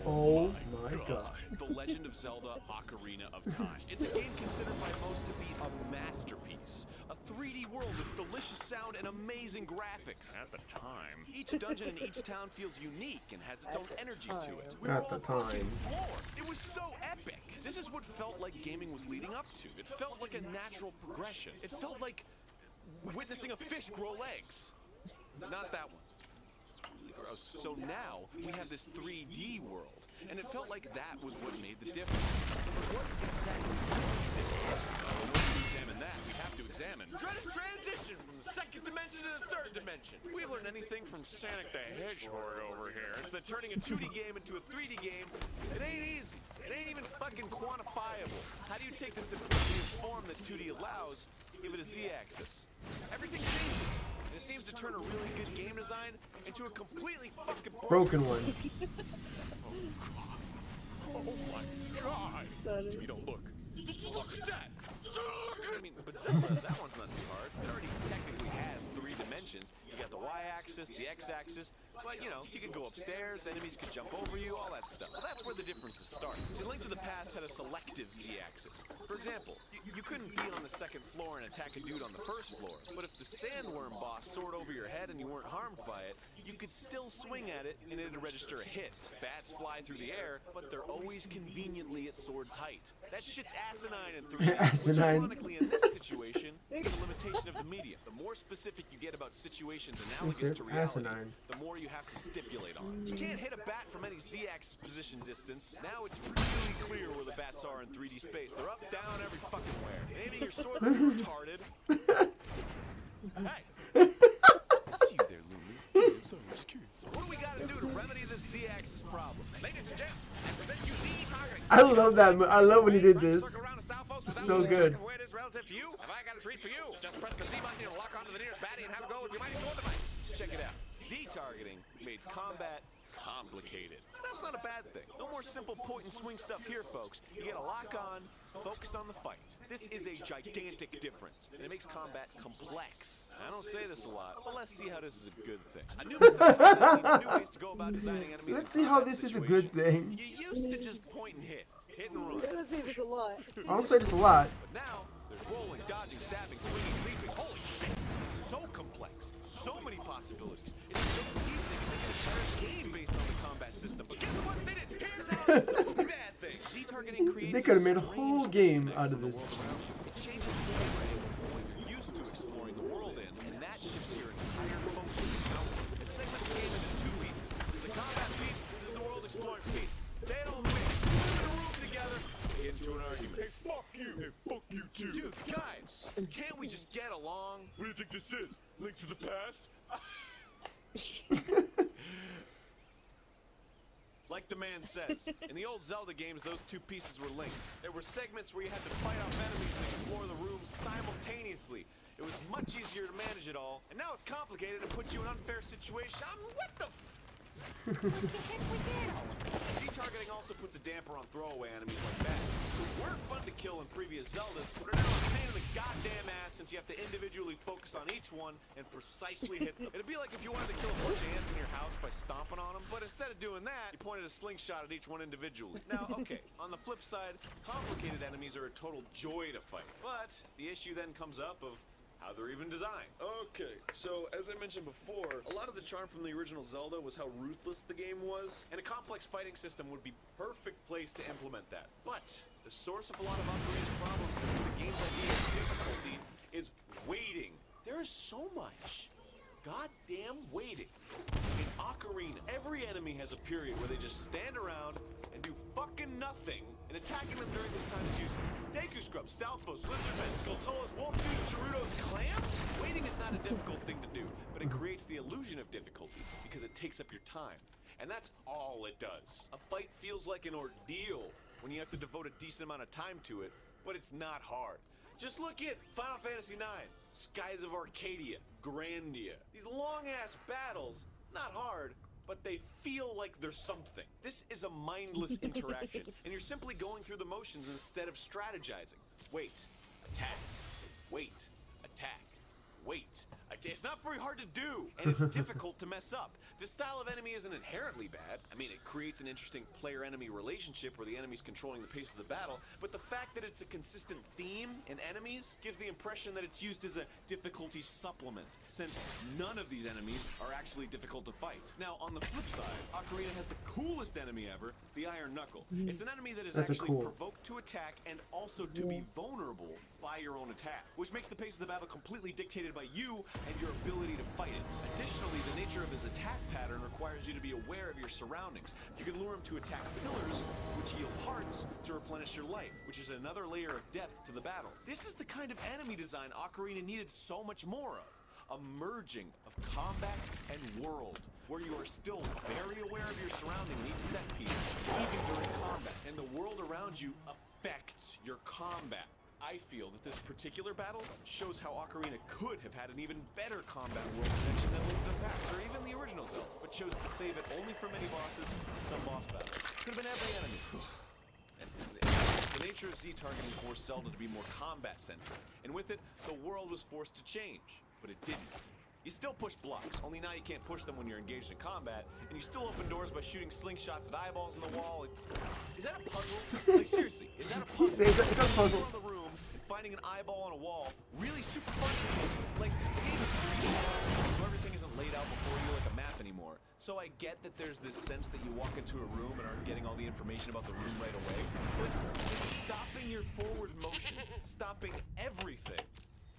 S1: Oh my god.
S3: The Legend of Zelda Ocarina of Time. It's a game considered by most to be a masterpiece. A 3D world with delicious sound and amazing graphics. At the time. Each dungeon in each town feels unique and has its own energy to it. We were
S1: At the
S3: all fucking
S1: time.
S3: floored. It was so epic. This is what felt like gaming was leading up to. It felt like a natural progression. It felt like witnessing a fish grow legs. Not that one. Gross. So now we have this 3D world, and it felt like that was what made the difference. But what exactly was different? Well, to examine that, we have to examine dreaded transition from the second dimension to the third dimension. If we've learned anything from Sonic the Hedgehog over here, it's that turning a 2D game into a 3D game, it ain't easy. It ain't even fucking quantifiable. How do you take the simplicity of form that 2D allows, give it a Z-axis? Everything changes. And it seems to turn a really good game design into a completely fucking
S1: Broken one.
S3: Oh my god! You don't look. Just look at that! I mean, but Zelda, that one's not too hard. It already technically has 3 dimensions. You got the Y-axis, the X-axis, but you know, you could go upstairs, enemies could jump over you, all that stuff. Well, that's where the differences start. See, Link to the Past had a selective Z-axis. For example, you couldn't be on the 2nd floor and attack a dude on the 1st floor, but if the sandworm boss soared over your head and you weren't harmed by it, you could still swing at it and it'd register a hit. Bats fly through the air, but they're always conveniently at sword's height. That shit's asinine in 3D, which
S1: Asinine.
S3: ironically in this situation is a limitation of the medium. The more specific you get about situations analogous to to reality,
S1: asinine.
S3: the more you have to stipulate on. You can't hit a bat from any z-axis position distance. Now it's really clear where the bats are in 3D space. They're up, down, every fucking where. Aiming your sword would be retarded. Hey! I see you there, Lulu. I'm sorry, I'm just curious. So what do we gotta do to remedy this z-axis problem? Ladies and gents, I present you Z-targeting.
S1: I love that. I love when he did this. So good.
S3: Where it is relative to you? Have I got a treat for you? Just press the Z button and lock onto the nearest baddie and have a go with your mighty sword device. Check it out. Z-targeting made combat complicated. That's not a bad thing. No more simple point and swing stuff here, folks. You get a lock on, focus on the fight. This is a gigantic difference, and it makes combat complex. I don't say this a lot, but let's see how this is a good thing. A new method of combat means new ways to go about designing enemies.
S1: Let's see how this is a good thing.
S3: You used to just point and hit and run.
S2: I don't say this a lot.
S1: I don't say this a lot.
S3: But now, there's rolling, dodging, stabbing, swinging, leaping. Holy shit! It's so complex. So many possibilities. It's so deep they can make an entire game based on the combat system. But guess what? They didn't. Here's how it's a bad thing. Z-targeting creates
S1: They could have made a whole game out of this.
S3: It changes the gameplay from what you're used to exploring the world in, and that shifts your entire focus and outlook. It segments the game into two pieces. This is the combat piece, this is the world exploring piece. They don't mix. Put them in a room together, get into an argument.
S6: Hey, fuck you! Hey, fuck you too!
S3: Dude, guys, can't we just get along?
S6: What do you think this is? Link to the past?
S3: Like the man says, in the old Zelda games, those two pieces were linked. There were segments where you had to fight off enemies and explore the room simultaneously. It was much easier to manage it all, and now it's complicated and puts you in an unfair situation. What the what the heck was that? Z-targeting also puts a damper on throwaway enemies like bats, who were fun to kill in previous Zeldas, but are now a pain in the goddamn ass since you have to individually focus on each one and precisely hit them. It'd be like if you wanted to kill a bunch of ants in your house by stomping on them, but instead of doing that, you pointed a slingshot at each one individually. Now, okay, on the flip side, complicated enemies are a total joy to fight, but the issue then comes up of how they're even designed.
S6: Okay, so as I mentioned before, a lot of the charm from the original Zelda was how ruthless the game was.
S3: And a complex fighting system would be perfect place to implement that. But the source of a lot of Ocarina's problems with the game's idea of difficulty is waiting. There is so much goddamn waiting. In Ocarina, every enemy has a period where they just stand around and do fucking nothing, and attacking them during this time is useless. Deku Scrubs, Stalfos, Lizardmen, Skulltulas, Wolfdudes, Gerudos, Clams? Waiting is not a difficult thing to do, but it creates the illusion of difficulty because it takes up your time. And that's all it does. A fight feels like an ordeal when you have to devote a decent amount of time to it, but it's not hard. Just look at Final Fantasy IX, Skies of Arcadia, Grandia. These long-ass battles, not hard, but they feel like there's something. This is a mindless interaction, and you're simply going through the motions instead of strategizing. Wait, attack, wait, attack, wait. It's not very hard to do, and it's difficult to mess up. This style of enemy isn't inherently bad. I mean, it creates an interesting player-enemy relationship where the enemy's controlling the pace of the battle, but the fact that it's a consistent theme in enemies gives the impression that it's used as a difficulty supplement, since none of these enemies are actually difficult to fight. Now, on the flip side, Ocarina has the coolest enemy ever, the Iron Knuckle. It's an enemy that is actually provoked to attack and also to be vulnerable by your own attack, which makes the pace of the battle completely dictated by you and your ability to fight it. Additionally, the nature of his attack pattern requires you to be aware of your surroundings. You can lure him to attack pillars, which yield hearts to replenish your life, which is another layer of depth to the battle. This is the kind of enemy design Ocarina needed so much more of. A merging of combat and world, where you are still very aware of your surrounding in each set piece, even during combat, and the world around you affects your combat. I feel that this particular battle shows how Ocarina could have had an even better combat world dimension than Link to the Past, or even the original Zelda, but chose to save it only for many bosses and some boss battles. Could have been every enemy. And the nature of Z-targeting forced Zelda to be more combat-centric, and with it, the world was forced to change, but it didn't. You still push blocks, only now you can't push them when you're engaged in combat, and you still open doors by shooting slingshots at eyeballs in the wall. Is that a puzzle? Like, seriously, is that a puzzle?
S1: It's a puzzle.
S3: Around the room and finding an eyeball on a wall, really super fun to me. Like, the game is 3D, so everything isn't laid out before you like a map anymore. So I get that there's this sense that you walk into a room and aren't getting all the information about the room right away, but it's stopping your forward motion, stopping everything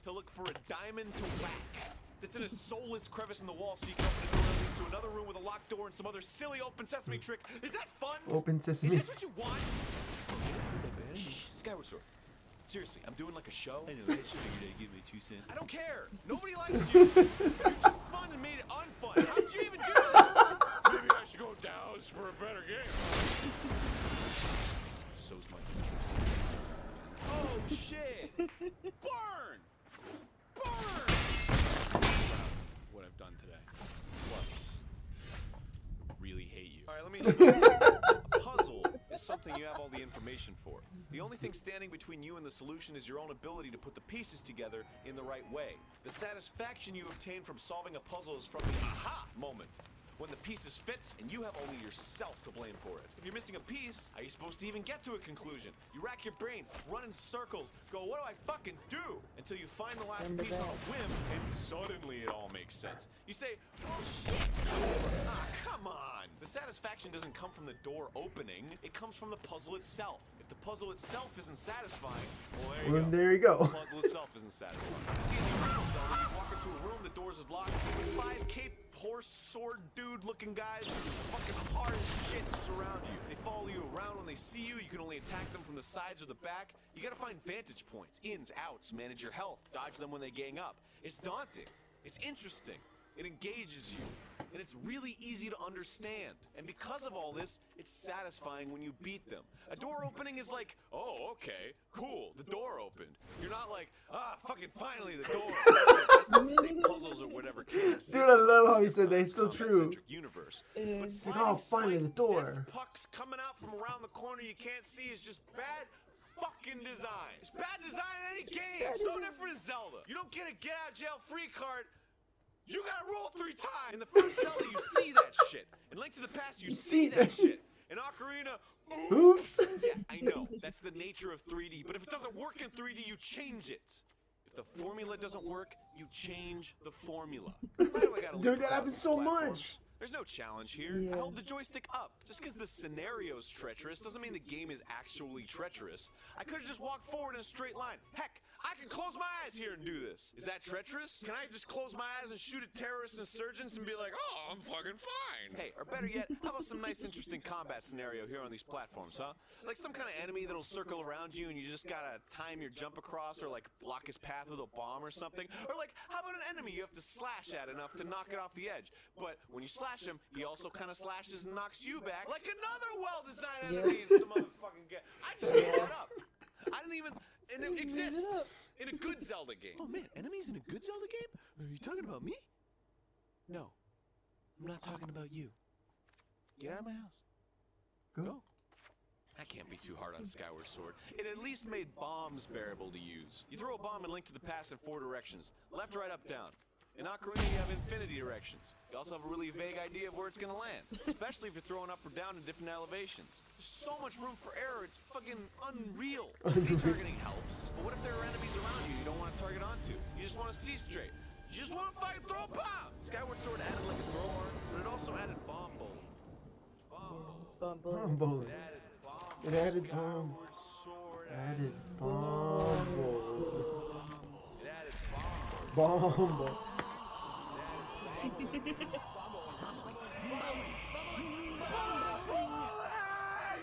S3: to look for a diamond to whack. that's in a soulless crevice in the wall so you can open a door that leads to another room with a locked door and some other silly open sesame trick. Is that fun?
S1: Open
S3: Is
S1: sesame.
S3: this what you want? Shh, Skyward Sword. Seriously, I'm doing like a show.
S6: I know, I just figured I'd give me 2 cents.
S3: I don't care. Nobody likes you. You took fun and made it unfun. How'd you even do that?
S4: Maybe I should go douse for a better game.
S3: So's my interest. Oh shit! Burn! Burn! What I've done today. Plus, really hate you. Alright, let me explain something. A puzzle is something you have all the information for. The only thing standing between you and the solution is your own ability to put the pieces together in the right way. The satisfaction you obtain from solving a puzzle is from the aha moment, when the pieces fit and you have only yourself to blame for it. If you're missing a piece, how are you supposed to even get to a conclusion? You rack your brain, run in circles, go, what do I fucking do? Until you find the last piece on a whim, and suddenly it all makes sense. You say, oh shit! Ah, come on! The satisfaction doesn't come from the door opening, it comes from the puzzle itself. If the puzzle itself isn't satisfying, well, there you
S1: Well,
S3: go.
S1: there you go.
S3: The puzzle itself isn't satisfying. You see, in the original Zelda, you walk into a room, the doors are locked, with 5 cape horse sword dude looking guys fucking hard as shit surround you. They follow you around. When they see you, you can only attack them from the sides or the back. You gotta find vantage points, ins, outs, manage your health, dodge them when they gang up. It's daunting. It's interesting. It engages you. And it's really easy to understand. And because of all this, it's satisfying when you beat them. A door opening is like, oh, okay, cool, the door opened. You're not like, ah, fucking finally the door opened. That's not the same puzzles or whatever can exist.
S1: Dude, I love how he
S3: in
S1: said that.
S3: a
S1: It's so true.
S3: combat-centric Universe. But
S1: Like,
S3: sliding
S1: oh, finally the
S3: spiked
S1: door.
S3: death pucks coming out from around the corner you can't see is just bad fucking design. It's bad design in any game. It's no different in Zelda. You don't get a get out of jail free card. You gotta roll 3 times. In the first Zelda, you see that shit. In Link to the Past, you see that shit. In Ocarina,
S1: Oops.
S3: yeah, I know. That's the nature of 3D. But if it doesn't work in 3D, you change it. If the formula doesn't work, you change the formula. Why do I gotta
S1: Dude,
S3: leap
S1: that
S3: across
S1: happens
S3: these
S1: so
S3: platforms?
S1: much.
S3: There's no challenge here. I hold the joystick up. Just because the scenario's treacherous doesn't mean the game is actually treacherous. I could have just walked forward in a straight line. Heck, I can close my eyes here and do this. Is that treacherous? Can I just close my eyes and shoot at terrorist insurgents and be like, oh, I'm fucking fine? Hey, or better yet, how about some nice interesting combat scenario here on these platforms, huh? Like some kind of enemy that'll circle around you and you just gotta time your jump across or like block his path with a bomb or something. Or like, how about an enemy you have to slash at enough to knock it off the edge? But when you slash him, he also kind of slashes and knocks you back like another well-designed enemy in some motherfucking game. I just made that up. I didn't even... And it exists in a good Zelda game. Oh man, enemies in a good Zelda game? Are you talking about me? No. I'm not talking about you. Get out of my house. Go. That can't be too hard on Skyward Sword. It at least made bombs bearable to use. You throw a bomb and Link to the Past in 4 directions. Left, right, up, down. In Ocarina, you have infinity directions. You also have a really vague idea of where it's gonna land, especially if you're throwing up or down in different elevations. There's so much room for error, it's fucking unreal. See targeting helps, but what if there are enemies around you don't want to target onto? You just want to see straight. You just want to fucking throw a bomb! Skyward Sword added like a thrower, but it also added bomb bowling. Bomb bowling.
S1: Bomb bowling.
S3: It added bomb.
S1: It added bomb.
S3: Skyward Sword
S1: Added bomb.
S3: It added bomb.
S1: Bomb.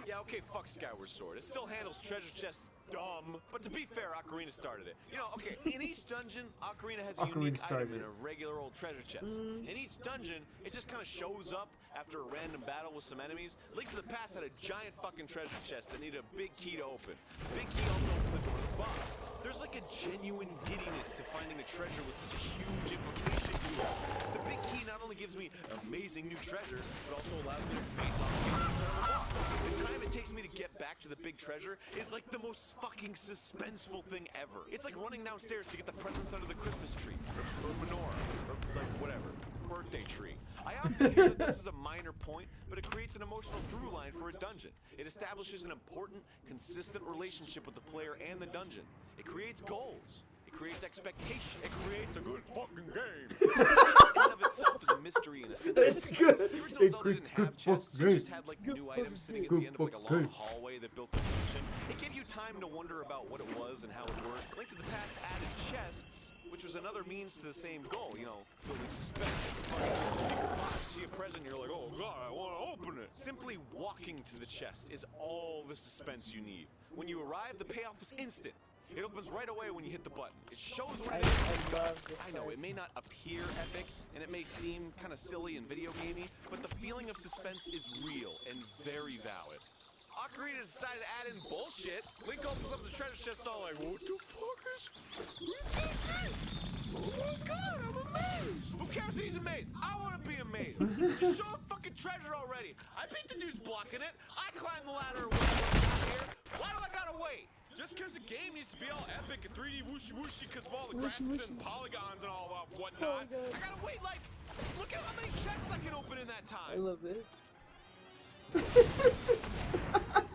S3: Yeah, okay, fuck Skyward Sword. It still handles treasure chests dumb. But to be fair, Ocarina started it. You know, okay, in each dungeon, Ocarina has a unique item in a regular old treasure chest. In each dungeon, it just kind of shows up after a random battle with some enemies. Link to the Past had a giant fucking treasure chest that needed a big key to open. The big key also opened the door to the boss. There's like a genuine giddiness to finding a treasure with such a huge implication to it. The big key not only gives me amazing new treasure, but also allows me to face off against an incredible boss. The time it takes me to get back to the big treasure is like the most fucking suspenseful thing ever. It's like running downstairs to get the presents under the Christmas tree, or menorah, or like whatever, birthday tree. I often hear that this is a minor point, but it creates an emotional through line for a dungeon. It establishes an important, consistent relationship with the player and the dungeon. It creates goals. It creates expectation.
S4: It creates a good fucking game.
S3: In and of itself is a mystery in a sense of
S1: That's
S3: suspense.
S1: good.
S3: The original
S1: It
S3: Zelda
S1: creates
S3: didn't have
S1: good
S3: chests,
S1: fucking
S3: it just
S1: game.
S3: had like new items sitting at
S1: Good
S3: the end of like a
S1: fucking
S3: long
S1: game.
S3: hallway that built the dimension. It gave you time to wonder about what it was and how it worked. Link to the Past added chests, which was another means to the same goal, you know, building suspense. It's a fucking secret box. You see a present, you're like, oh god, I want to open it. Simply walking to the chest is all the suspense you need. When you arrive, the payoff is instant. It opens right away when you hit the button. It shows what it is.
S2: I love this
S3: I know,
S2: part.
S3: it may not appear epic, and it may seem kind of silly and video gamey, but the feeling of suspense is real and very valid. Ocarina decided to add in bullshit. Link opens up the treasure chest all like, what the fuck is this? Oh my god, I'm amazed! Who cares that he's amazed? I want to be amazed. Just show the fucking treasure already. I beat the dudes blocking it. I climbed the ladder and went here. Why do I gotta wait? Just because the game needs to be all epic and 3D whooshy whooshy because of all the graphics and polygons and all that whatnot. I gotta wait like, look at how many chests I can open in that
S2: I
S3: time.
S2: love this.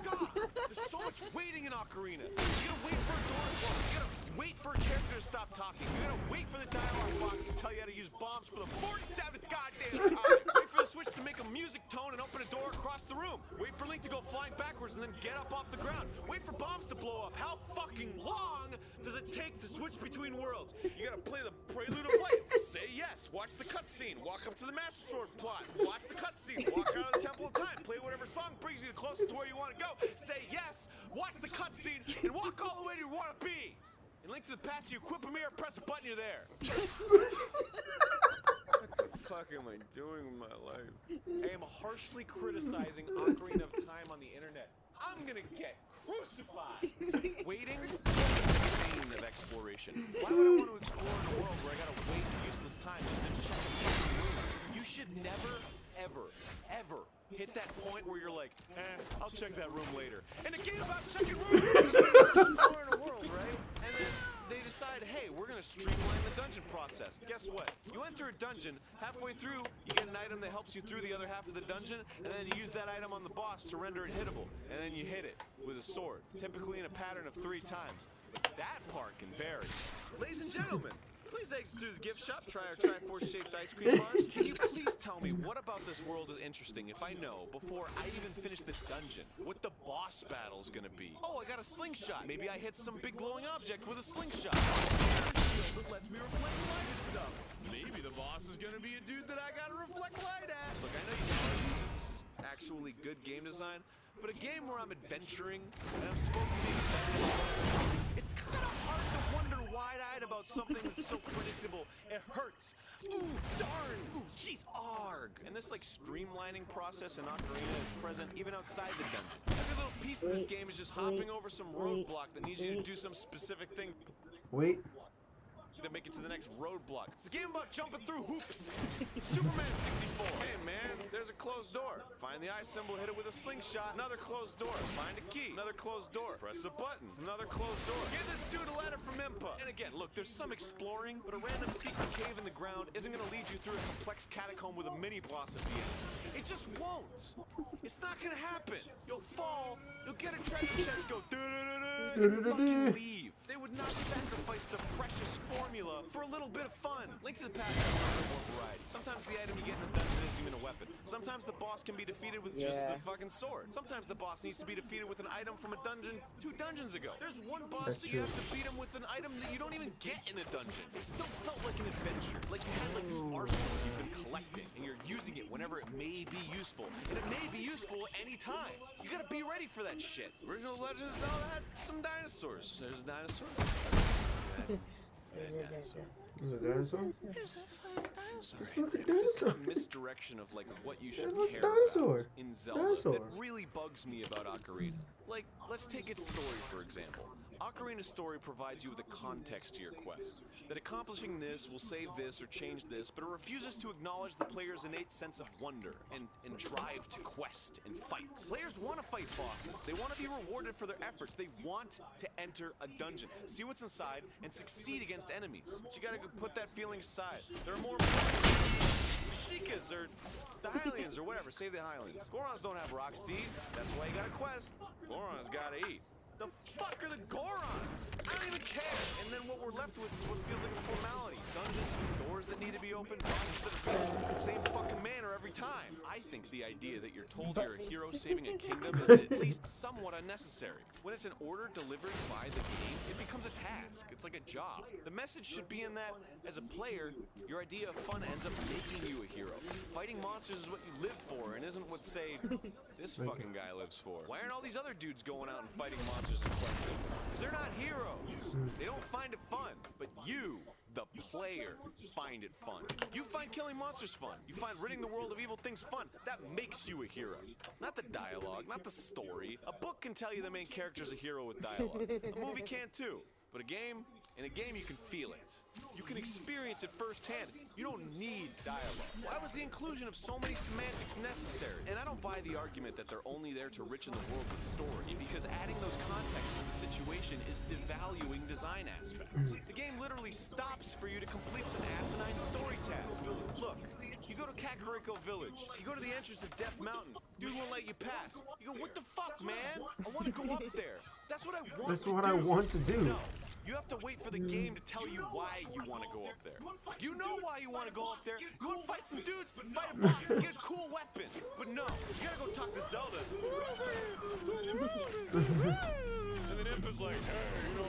S3: God, there's so much waiting in Ocarina. You gotta wait for a door to close. You gotta wait for a character to stop talking. You gotta wait for the dialogue box to tell you how to use bombs for the 47th goddamn time. Wait for the switch to make a music tone and open a door across the room. Wait for Link to go flying backwards and then get up off the ground. Wait for bombs to blow up. How fucking long does it take to switch between worlds? You gotta play the Prelude of Light. Say yes. Watch the cutscene. Walk up to the Master Sword plot. Watch the cutscene. Walk out of the Temple of Time. Play whatever song brings you the closest to where you want to go. Say yes. Watch the cutscene and walk all the way to where you want to be. And Link to the Past, you equip a mirror, press a button, you're there. What the fuck am I doing with my life? I am harshly criticizing Ocarina of Time on the internet. I'm gonna get crucified. Waiting is the pain of exploration. Why would I want to explore in a world where I gotta waste useless time just to check a room? You should never, ever, ever hit that point where you're like, I'll check that room later. And a game about checking rooms, exploring a world, right? And then they decide, hey, we're gonna streamline the dungeon process. Guess what? You enter a dungeon, halfway through, you get an item that helps you through the other half of the dungeon, and then you use that item on the boss to render it hittable. And then you hit it with a sword, typically in a pattern of 3 times. But that part can vary. Ladies and gentlemen, please exit through the gift shop, try our Triforce-shaped ice cream bars. Can you please tell me what about this world is interesting if I know, before I even finish the dungeon, what the boss battle is gonna be? Oh, I got a slingshot. Maybe I hit some big glowing object with a slingshot. It lets me reflect light and stuff. Maybe the boss is gonna be a dude that I gotta reflect light at. Look, I know you can argue that this is actually good game design, but a game where I'm adventuring and I'm supposed to be excited, it's kind of hard to wonder wide-eyed about something that's so predictable. It hurts. Ooh, darn. Ooh, jeez, arg. And this like streamlining process in Ocarina is present even outside the dungeon. Every little piece of this game is just hopping over some roadblock that needs you to do some specific thing
S1: Wait.
S3: to make it to the next roadblock. It's a game about jumping through hoops. Superman 64. Hey man, there's a closed door. Find the eye symbol, hit it with a slingshot. Another closed door. Find a key. Another closed door. Press a button. Another closed door. Give this dude a letter from Impa. And again, look, there's some exploring, but a random secret cave in the ground isn't gonna lead you through a complex catacomb with a mini boss at the end. It just won't. It's not gonna happen. You'll fall. You'll get a treasure chest, go and you fucking leave. They would not sacrifice the precious formula for a little bit of fun. Link to the Past has a little more variety. Sometimes the item you get in a dungeon isn't even a weapon. Sometimes the boss can be defeated with just the fucking sword. Sometimes the boss needs to be defeated with an item from a dungeon 2 dungeons ago. There's one boss that you have to beat him with an item that you don't even get in a dungeon. It still felt like an adventure. Like you had like this arsenal you've been collecting, and you're using it whenever it may be useful. And it may be useful anytime. You gotta be ready for that shit. Original Legend of Zelda had some dinosaurs. There's a dinosaur. Dinosaur.
S1: Is it a dinosaur?
S3: There's a fucking dinosaur right there. It's this kind of misdirection of like what you should care
S1: Dinosaur.
S3: about in Zelda
S1: Dinosaur.
S3: that really bugs me about Ocarina. Like, let's take its story for example. Ocarina's story provides you with a context to your quest. That accomplishing this will save this or change this, but it refuses to acknowledge the player's innate sense of wonder and drive to quest and fight. Players want to fight bosses. They want to be rewarded for their efforts. They want to enter a dungeon, see what's inside, and succeed against enemies. But you gotta put that feeling aside. There are more the Sheikahs or the Hylians or whatever. Save the Hylians. Gorons don't have rocks to eat. That's why you gotta quest. Gorons gotta eat. The fuck are the Gorons? I don't even care. And then what we're left with is what feels like a formality. Dungeons with doors that need to be opened, bosses that are the same fucking manner every time. I think the idea that you're told you're a hero saving a kingdom is at least somewhat unnecessary. When it's an order delivered by the game, it becomes a task. It's like a job. The message should be in that, as a player, your idea of fun ends up making you a hero. Fighting monsters is what you live for and isn't what, say, this fucking guy lives for. Why aren't all these other dudes going out and fighting monsters and questing? Because they're not heroes. They don't find it fun. But you, the player, find it fun. You find killing monsters fun. You find ridding the world of evil things fun. That makes you a hero. Not the dialogue, not the story. A book can tell you the main character's a hero with dialogue. A movie can too. But in a game you can feel it. You can experience it firsthand. You don't need dialogue. Why was the inclusion of so many semantics necessary? And I don't buy the argument that they're only there to richen the world with story, because adding those contexts to the situation is devaluing design aspects. The game literally stops for you to complete some asinine story task. Look, you go to Kakariko Village. You go to the entrance of Death Mountain. Dude won't let you pass. You go, what the fuck, man? I want to go up there. That's what I want
S1: That's
S3: to
S1: what
S3: do.
S1: I want to do.
S3: No, you have to wait for the game to tell you why you want to go up there. You know why you want to go up there. You want to fight some dudes, fight a boss, and get a cool weapon. But no, you gotta go talk to Zelda. And then Imp is like, hey, you know,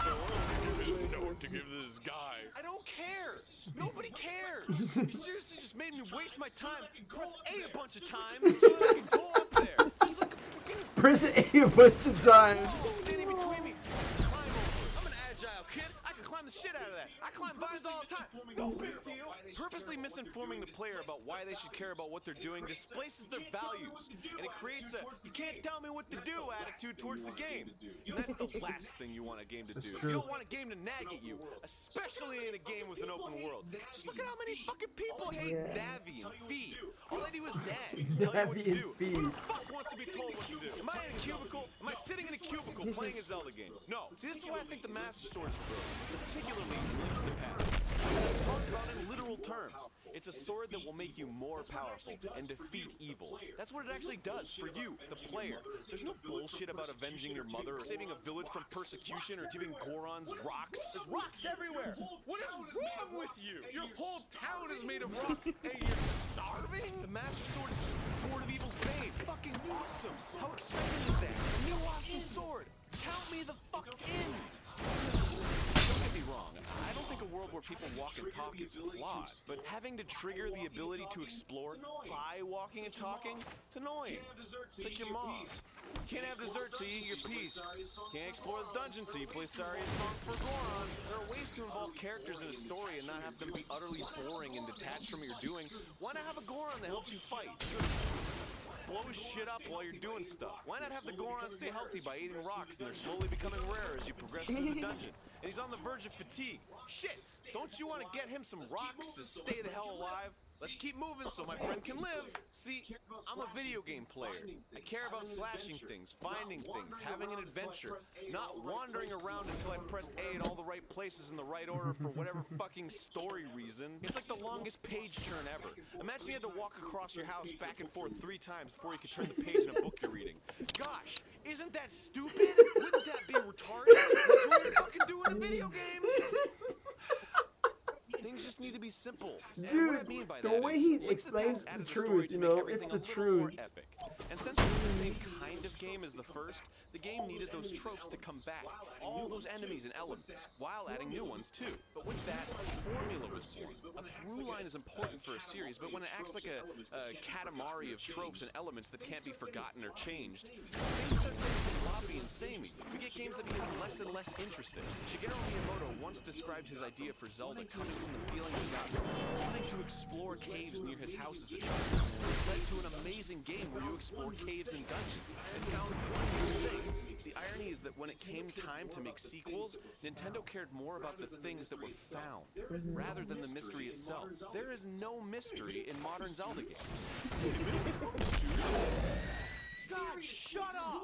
S3: so I want to give this note to give this guy. I don't care. Nobody cares. You seriously just made me waste my time, press A a bunch of times so that I can go up there. Just like a fucking
S1: Press A a bunch of times.
S3: wall standing between me. Climb over. I'm an agile kid. I can climb the shit out of that. I climb vines all the time. No big deal. Purposely misinforming the player about why they should care about what they're doing displaces their values, and it creates a "you can't tell me what to do" attitude towards the game. And that's the last thing you want a game to do. You don't want a game to nag at you, especially in a game with an open world. Just look at how many fucking people hate Navi and Fee. All they do is nag, tell you what to do. Who the fuck wants to be told what to do? Am I in a cubicle? Am I sitting in a cubicle playing a Zelda game? No. See, this is why I think the Master Sword is broken, particularly Link's the Path. It's talked about in literal terms. It's a sword that will make you more powerful and defeat evil. That's what it actually does for you, the player. There's no bullshit about avenging your mother or saving a village from persecution or giving Gorons rocks. There's rocks everywhere. What is wrong with you? Your whole town is made of rock and you're starving? The Master Sword is just the sword of evil's bane. Fucking awesome. How exciting is that? A new awesome sword. Count me the fuck in. Don't get me wrong, I don't think a world where people walk and talk is flawed, but having to trigger the ability to explore by walking and talking, it's annoying. It's like your mom. You can't have dessert till you eat your piece. Can't explore the dungeon till you play Saria's Song for Goron. There are ways to involve characters in a story and not have them be utterly boring and detached from what you're doing. Why not have a Goron that helps you fight? Blows shit up while you're doing stuff. Why not have the Goron stay healthy by eating rocks and they're slowly becoming rarer as you progress through the dungeon? And he's on the verge of fatigue. Shit! Don't you want to get him some rocks to stay the hell alive? Let's keep moving so my friend can live. See, I'm a video game player. I care about slashing things, finding things, having an adventure, not wandering around until I pressed A in all the right places in the right order for whatever fucking story reason. It's like the longest page turn ever. Imagine you had to walk across your house back and forth 3 times before you could turn the page in a book you're reading. Gosh, isn't that stupid? Wouldn't that be retarded? That's what we're fucking doing in video games. Things just need to be simple. And what I mean by
S1: Dude, the
S3: that
S1: way
S3: is,
S1: he
S3: Link to the
S1: explains
S3: Past
S1: the
S3: added
S1: truth,
S3: story to
S1: you
S3: make
S1: know,
S3: everything
S1: it's the
S3: a little more
S1: truth.
S3: epic. And since it was the same kind of game as the first, the game needed those tropes to come back. All those enemies and elements, while adding new ones too. But with that, a formula was born. A through line is important for a series, but when it acts like a katamari of tropes and elements that can't be forgotten or changed, things start getting sloppy and samey. We get games that become less and less interesting. Shigeru Miyamoto once described his idea for Zelda coming from the feeling he got from wanting to explore caves near his house as a child. It led to an amazing game where you explore caves and dungeons and found wondrous things. The irony is that when it came time to make sequels, Nintendo cared more about the things that were found rather than the mystery itself. There is no mystery in modern Zelda games. God, shut up!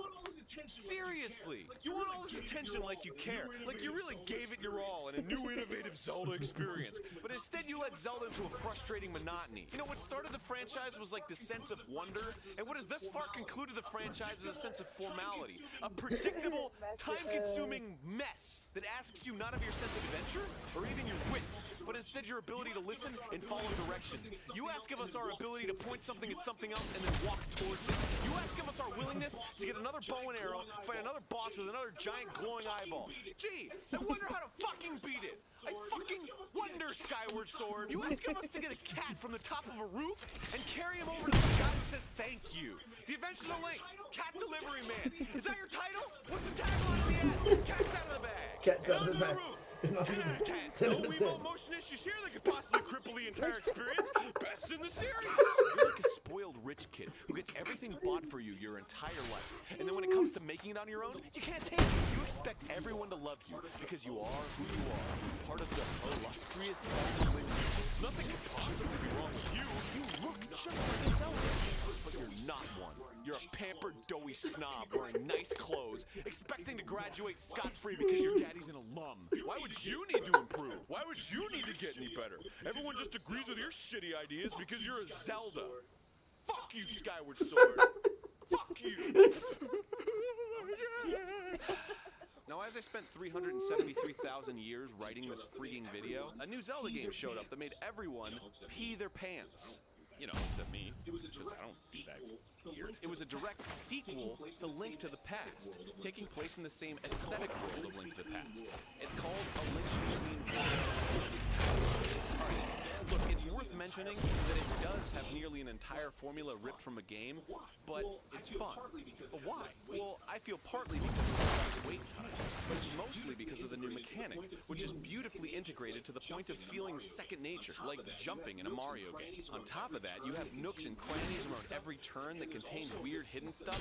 S3: Seriously! Seriously, you want all this attention like you care, like you really gave it your all in a new innovative Zelda experience, but instead you led Zelda into a frustrating monotony. You know, what started the franchise was like the sense of wonder, and what has thus far concluded the franchise is a sense of formality, a predictable, time-consuming mess that asks you not of your sense of adventure or even your wits, but instead your ability to listen and follow directions. You ask of us our ability to point something at something else and then walk towards it. You ask of us our willingness to get another bow and arrow, fight another boss with another giant glowing eyeball. Gee, I wonder how to fucking beat it. I fucking wonder, Skyward Sword. You ask of us to get a cat from the top of a roof and carry him over to the guy who says thank you. The Adventures of Link, Cat Delivery Man. Is that your title? What's the tagline at the end? Cat's out of the bag.
S1: Cat's out of the bag.
S3: Roof. 10 out of 10. No Wiimote motion issues here that could possibly cripple the entire experience. Best in the series. You're like a spoiled rich kid who gets everything bought for you your entire life. And then when it comes to making it on your own, you can't take it. You expect everyone to love you because you are who you are. Part of the illustrious Zelda. Nothing could possibly be wrong with you. You look just like a Zelda. But you're not one. You're a pampered, doughy snob wearing nice clothes, expecting to graduate scot-free because your daddy's an alum. Why would you need to improve? Why would you need to get any better? Everyone just agrees with your shitty ideas because you're a Zelda. Fuck you, Skyward Sword. Fuck you. Now, as I spent 373,000 years writing this freaking video, a new Zelda game showed up that made everyone pee their pants. You know, except me, because I don't do that here. It was a direct sequel to Link to the Past, taking place in the same aesthetic world of Link to the Past. It's called A Link Between Worlds. Look, it's worth mentioning that it does have nearly an entire formula ripped from a game, but it's fun. But why? Well, I feel partly because of the less wait time, but it's mostly because of the new mechanic, which is beautifully integrated to the point of feeling second nature, like jumping in a Mario game. On top of that, you have nooks and crannies around every turn that contains weird hidden stuff,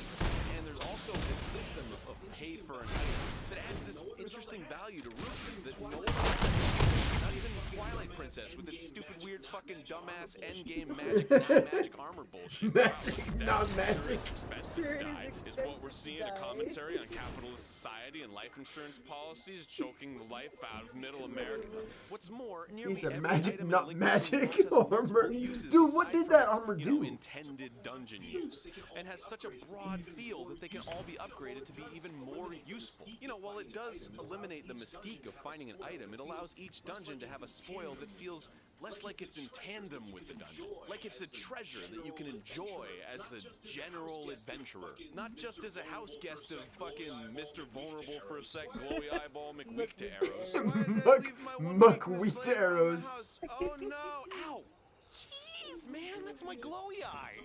S3: and there's also this system of pay for an item that adds this interesting value to rookies that no one has. Not even Twilight Princess with its stupid, weird, fucking dumbass endgame magic, non-magic armor bullshit.
S1: Magic, non-magic.
S3: Expenses die is what we're seeing. A commentary on capitalist society and life insurance policies choking the life out of middle America. What's more, nearly
S1: He said
S3: every
S1: magic,
S3: item
S1: not
S3: in Link Between
S1: magic
S3: Worlds has
S1: armor.
S3: multiple uses
S1: Dude, what
S3: aside
S1: did
S3: from
S1: that
S3: its,
S1: armor
S3: you know,
S1: do?
S3: intended dungeon use, and has such a broad feel that they can all be upgraded to be even more useful. You know, while it does eliminate the mystique of finding an item, it allows each dungeon to have a spoil that feels less like it's in tandem with the dungeon, like it's a treasure that you can enjoy as a general adventurer, not just as a house guest of fucking Mr. Vulnerable for a sec, glowy eyeball McWeak to arrows. Why did I leave my one weakness
S1: McWeak to
S3: laying around
S1: arrows.
S3: my house? Oh no! Ow! Jeez, man, that's my glowy eye.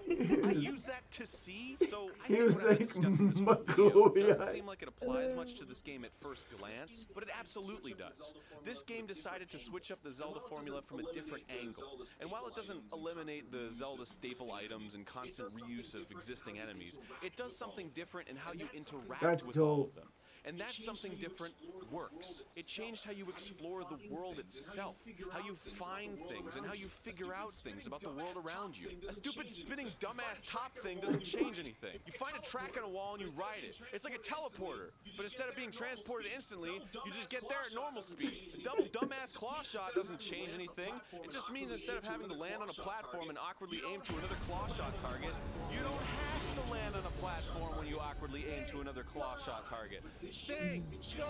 S3: I use that to see, so I
S1: He
S3: think
S1: was
S3: what I've been
S1: like,
S3: discussing this
S1: "My
S3: whole video
S1: glowy
S3: doesn't
S1: eye."
S3: seem like it applies much to this game at first glance, but it absolutely does. This game decided to switch up the Zelda formula from a different angle, and while it doesn't eliminate the Zelda staple items and constant reuse of existing enemies, it does something different in how you interact
S1: That's
S3: with all
S1: dope.
S3: of them. And that something different works. It changed how you explore the world itself, how you find things, and how you figure out things about the world around you. A stupid spinning dumbass top thing doesn't change anything. You find a track on a wall and you ride it. It's like a teleporter, but instead of being transported instantly, you just get there at normal speed. A double dumbass claw shot doesn't change anything. It just means instead of having to land on a platform and awkwardly aim to another claw shot target, you don't have to land on a platform when you awkwardly aim to another claw shot target. Thank God!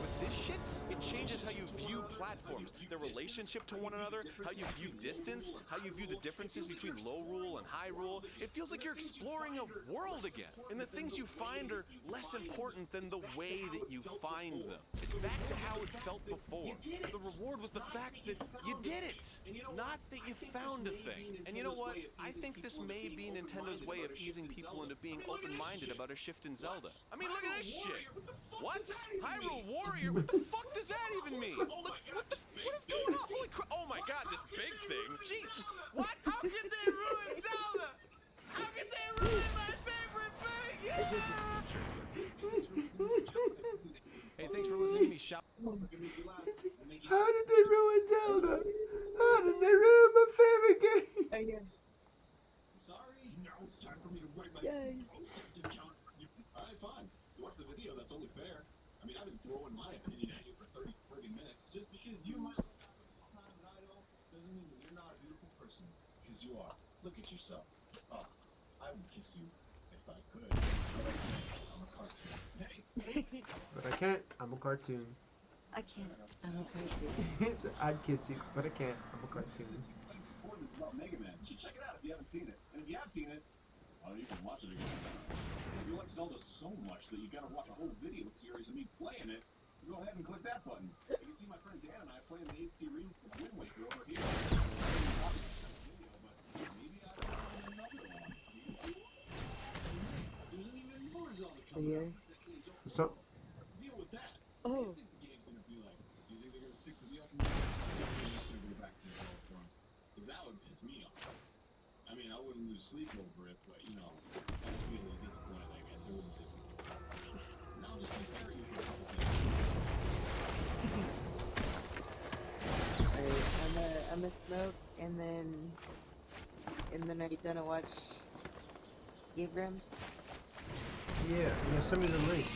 S3: With this shit, it changes how you view platforms, their relationship to one another, how you view distance, how you view the differences between low rule and high rule. It feels like you're exploring a world again, and the things you find are less important than the way that you find them. It's back to how it felt before. The reward was the fact that you did it, not that you found a thing. And you know what? I think this may be Nintendo's way of easing people into being open-minded about a shift in Zelda. I mean, look at this shit! What? Hyrule Warrior? What the fuck does that even mean? Look, what is going on? Holy crap! Oh my god, this big thing! Jeez! What? How could they ruin Zelda? How could they ruin my favorite thing? Yeah! I'm sure it's good. Hey, thanks for listening to me shout.
S1: How did they ruin Zelda? How did they ruin my favorite game?
S5: Sorry, now it's time for me to write my
S2: Yay.
S5: Alright, fine. you watch the video, that's only fair. I mean, I've been throwing my opinion at you for 30 friggin' minutes. Just because you might look half a good time and I don't, doesn't mean that you're not a beautiful person. Because you are. Look at yourself. Oh, I would kiss you if I could. But I can't. I'm a cartoon. Hey.
S1: But I can't. I'm a cartoon.
S2: I can't. I'm a cartoon.
S1: I'd kiss you, but I can't. I'm a cartoon.
S5: This you played before that's about Mega Man. You should check it out if you haven't seen it. And if you have seen it, well, you can watch it again. If you like Zelda so much that you gotta watch a whole video series of me playing it, go ahead and click that button. You can see my friend Dan and I playing the HD remake of Wind Waker over here. I didn't watch that video, but maybe I will find another one. There's an even more Zelda coming out that they say is open
S1: So,
S5: world. Let's deal with that.
S2: Oh.
S5: What do you think the game's gonna be like? Do you think they're gonna stick to the open world? Or are they just gonna go back to the Zelda form? Because that would piss me off. I mean, I wouldn't lose sleep over it, but, you know, I'd just be a little disappointed, I guess. I wouldn't think. And I'll just be staring at you for a couple seconds.
S2: Alright, I'm a smoke, and then are you done to watch Game Grumps?
S1: yeah, send me the link.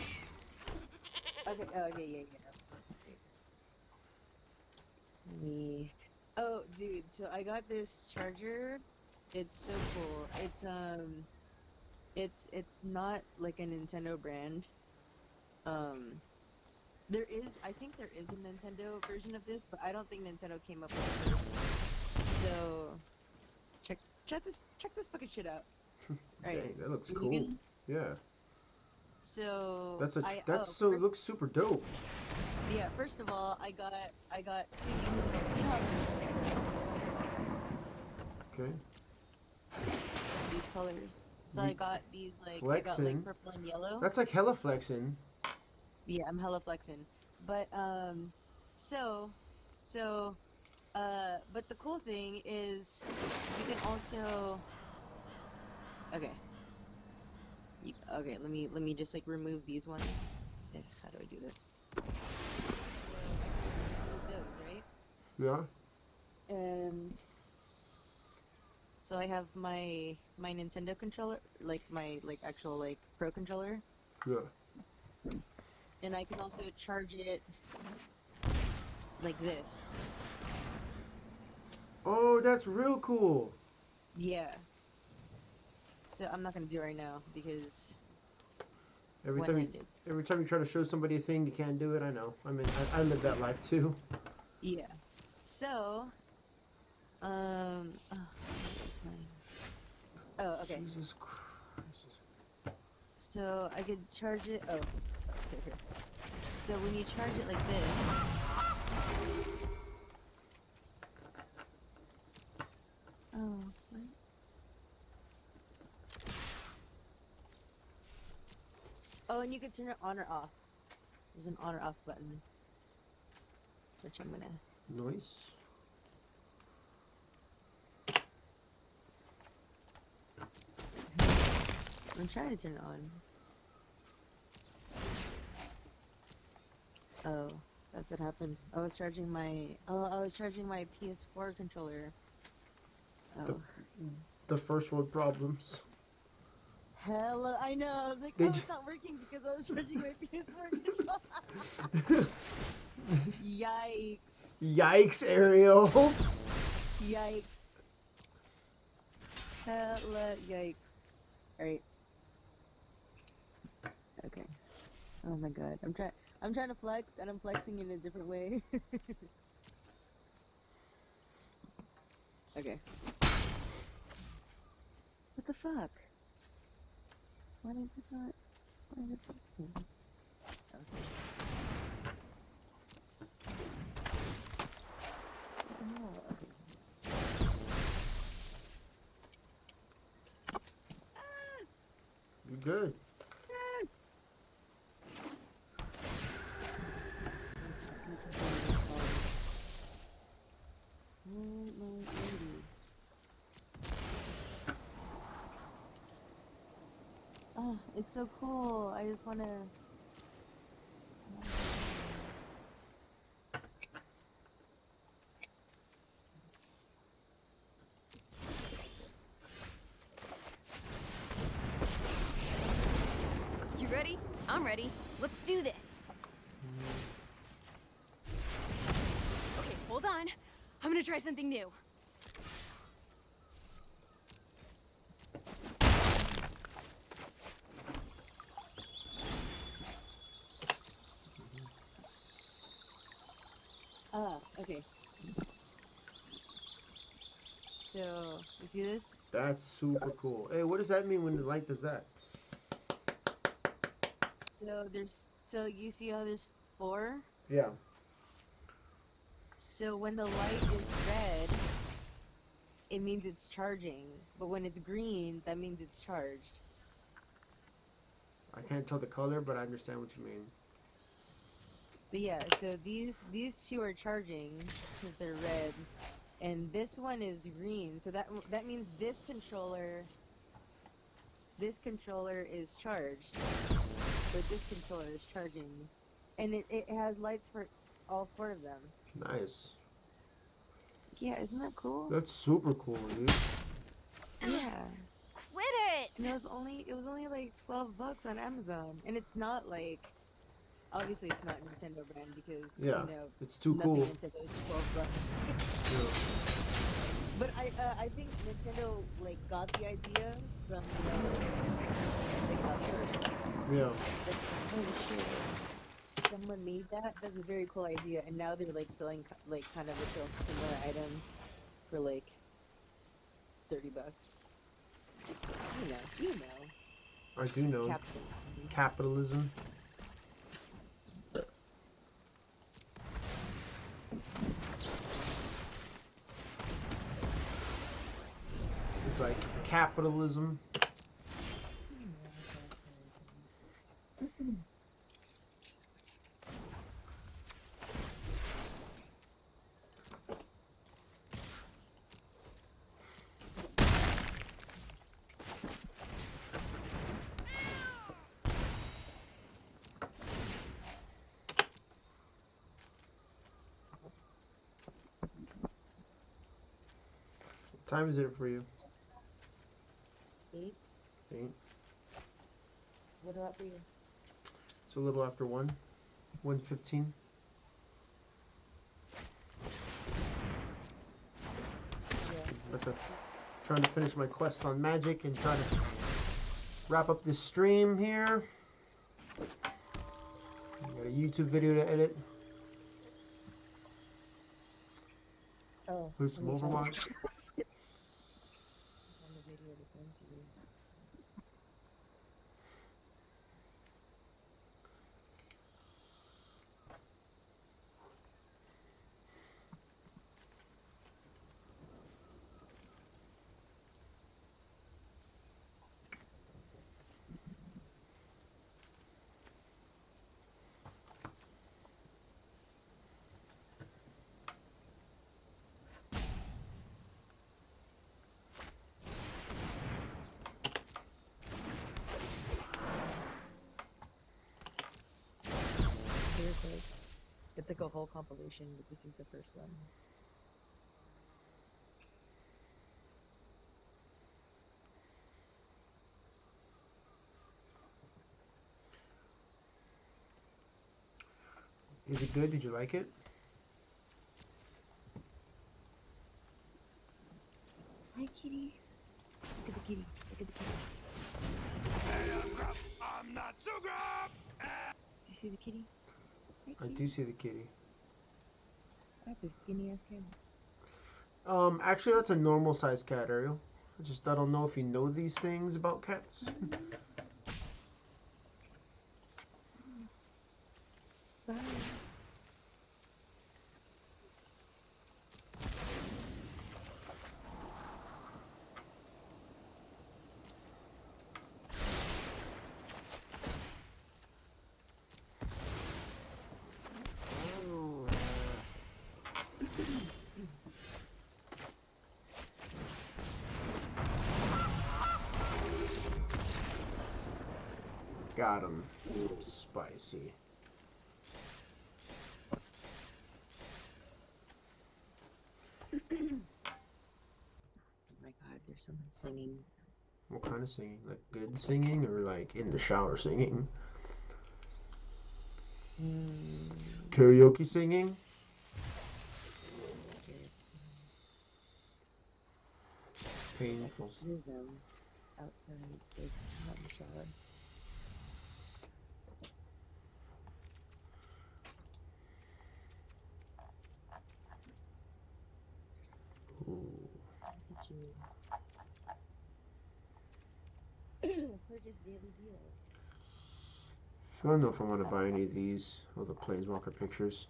S2: Okay, oh, yeah. Let me... Oh, dude, so I got this charger. It's so cool. It's not like a Nintendo brand. I think there is a Nintendo version of this, but I don't think Nintendo came up with it first. So, check this fucking shit out. Alright.
S1: Dang, that looks
S2: You
S1: cool.
S2: can-
S1: Yeah.
S2: So
S1: Looks super dope.
S2: Yeah, first of all, I got two you know
S1: Okay.
S2: these colors. So
S1: You-
S2: I got these I got
S1: Flexing.
S2: like purple and yellow.
S1: That's like hella flexing.
S2: Yeah, I'm hella flexing. But but the cool thing is you can also okay, let me just like remove these ones. How do I do this? So I can remove those, right?
S1: Yeah.
S2: And so I have my Nintendo controller, like my actual pro controller,
S1: Yeah.
S2: and I can also charge it like this.
S1: Oh, that's real cool.
S2: Yeah. So I'm not gonna do it right now because
S1: Every
S2: when
S1: time
S2: I
S1: you
S2: did.
S1: every time you try to show somebody a thing, you can't do it. I know. I mean, I live that life too.
S2: Yeah. So oh, where's mine? Oh, okay.
S1: Jesus Christ.
S2: So I could charge it. Oh, here. So when you charge it like this. Oh, what? Oh, and you can turn it on or off. There's an on or off button, which I'm gonna.
S1: Nice.
S2: I'm trying to turn it on. Oh, that's what happened. I was charging my PS4 controller. Oh.
S1: The first world problems.
S2: Hella, I know. I was like,
S1: They
S2: oh,
S1: j-
S2: it's not working because I was charging my PS4 controller. Yikes.
S1: Yikes, Ariel.
S2: Yikes. Hella yikes. Alright. Okay. Oh my god. I'm trying to flex and I'm flexing in a different way. Okay. What the fuck? Why is this not working? Okay. What the hell? Okay.
S1: You good?
S2: Oh, it's so cool. I just wanna.
S7: You ready? I'm ready. Let's do this. Okay, hold on. I'm gonna try something new.
S2: Okay. So, you see this?
S1: That's super cool. Hey, what does that mean when the light does that?
S2: So you see how there's 4?
S1: Yeah.
S2: So when the light is red, it means it's charging. But when it's green, that means it's charged.
S1: I can't tell the color, but I understand what you mean.
S2: But yeah, so these two are charging because they're red, and this one is green. So that means this controller is charged, or this controller is charging, and it has lights for all 4 of them.
S1: Nice.
S2: Yeah, isn't that cool?
S1: That's super cool, dude.
S2: Yeah.
S7: Quit
S2: And
S7: it!
S2: it was only like $12 on Amazon, and it's not like, obviously it's not Nintendo brand because
S1: Yeah,
S2: you know
S1: it's too
S2: nothing
S1: cool.
S2: Nintendo is $12.
S1: Yeah.
S2: But I think Nintendo like got the idea from like outsourced.
S1: Yeah.
S2: Like, oh shit, someone made that. That's a very cool idea, and now they're like selling like kind of a similar item for like $30. You know,
S1: I do know.
S2: capitalism.
S1: Capitalism. It's like capitalism. What time is it for you?
S2: 8.
S1: 8.
S2: What about for you?
S1: It's a little after 1. 1:15.
S2: Yeah.
S1: But trying to finish my quests on Magic and try to wrap up this stream here. Got a YouTube video to edit.
S2: Oh,
S1: Play some
S2: let me
S1: Overwatch.
S2: find the video to send to you. Here's like, it's like a whole compilation, but this is the first one.
S1: Is it good? Did you like it?
S2: Hi, kitty. Look at the kitty. Look at the kitty.
S6: I'm not so gruff!
S2: Do you see the kitty? Hi,
S1: I
S2: kitty.
S1: do see the kitty.
S2: That's a skinny ass cat.
S1: Actually, that's a normal size cat, Ariel. I don't know if you know these things about cats.
S2: Bye.
S1: Got him. Spicy.
S2: Oh my god, there's someone singing.
S1: What kind of singing? Like good singing or like in the shower singing? Karaoke singing?
S2: It's
S1: Painful.
S2: hear them outside, like not in the shower.
S1: Ooh.
S2: Did you purchase daily deals?
S1: I don't know if I want to buy any of these. All the Planeswalker pictures.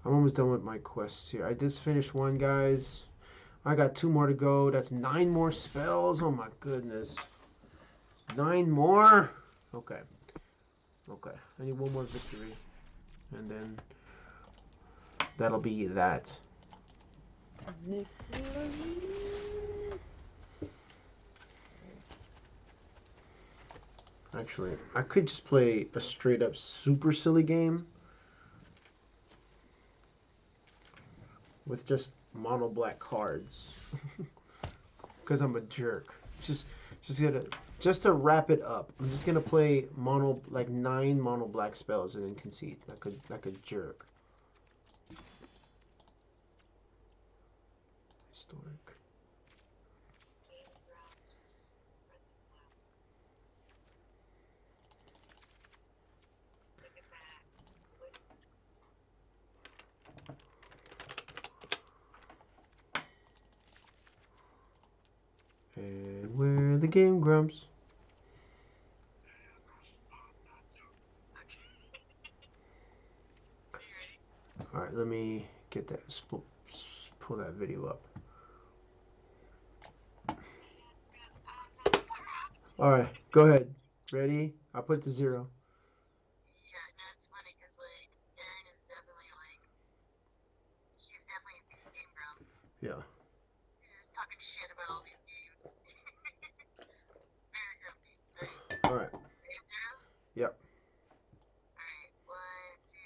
S1: I'm almost done with my quests here. I just finished one, guys. I got 2 more to go. That's 9 more spells. Oh my goodness. 9 more? Okay. Okay. I need 1 more victory. And then that'll be that.
S2: Victory!
S1: Actually, I could just play a straight up super silly game with just mono black cards. Because I'm a jerk. Just to wrap it up, I'm just gonna play 9 mono black spells and then concede like a jerk. Historic. And where the Game Grumps. Alright, let me get that. Pull that video up. Alright, go ahead. Ready? I'll put it to 0.
S2: Yeah, no, it's funny because, like, Aaron is definitely, like, he's definitely a big game grump.
S1: Yeah.
S2: He's just talking shit about all these games. Very grumpy, right?
S1: Alright.
S2: Ready, 0?
S1: Yep.
S2: Alright, 1, 2,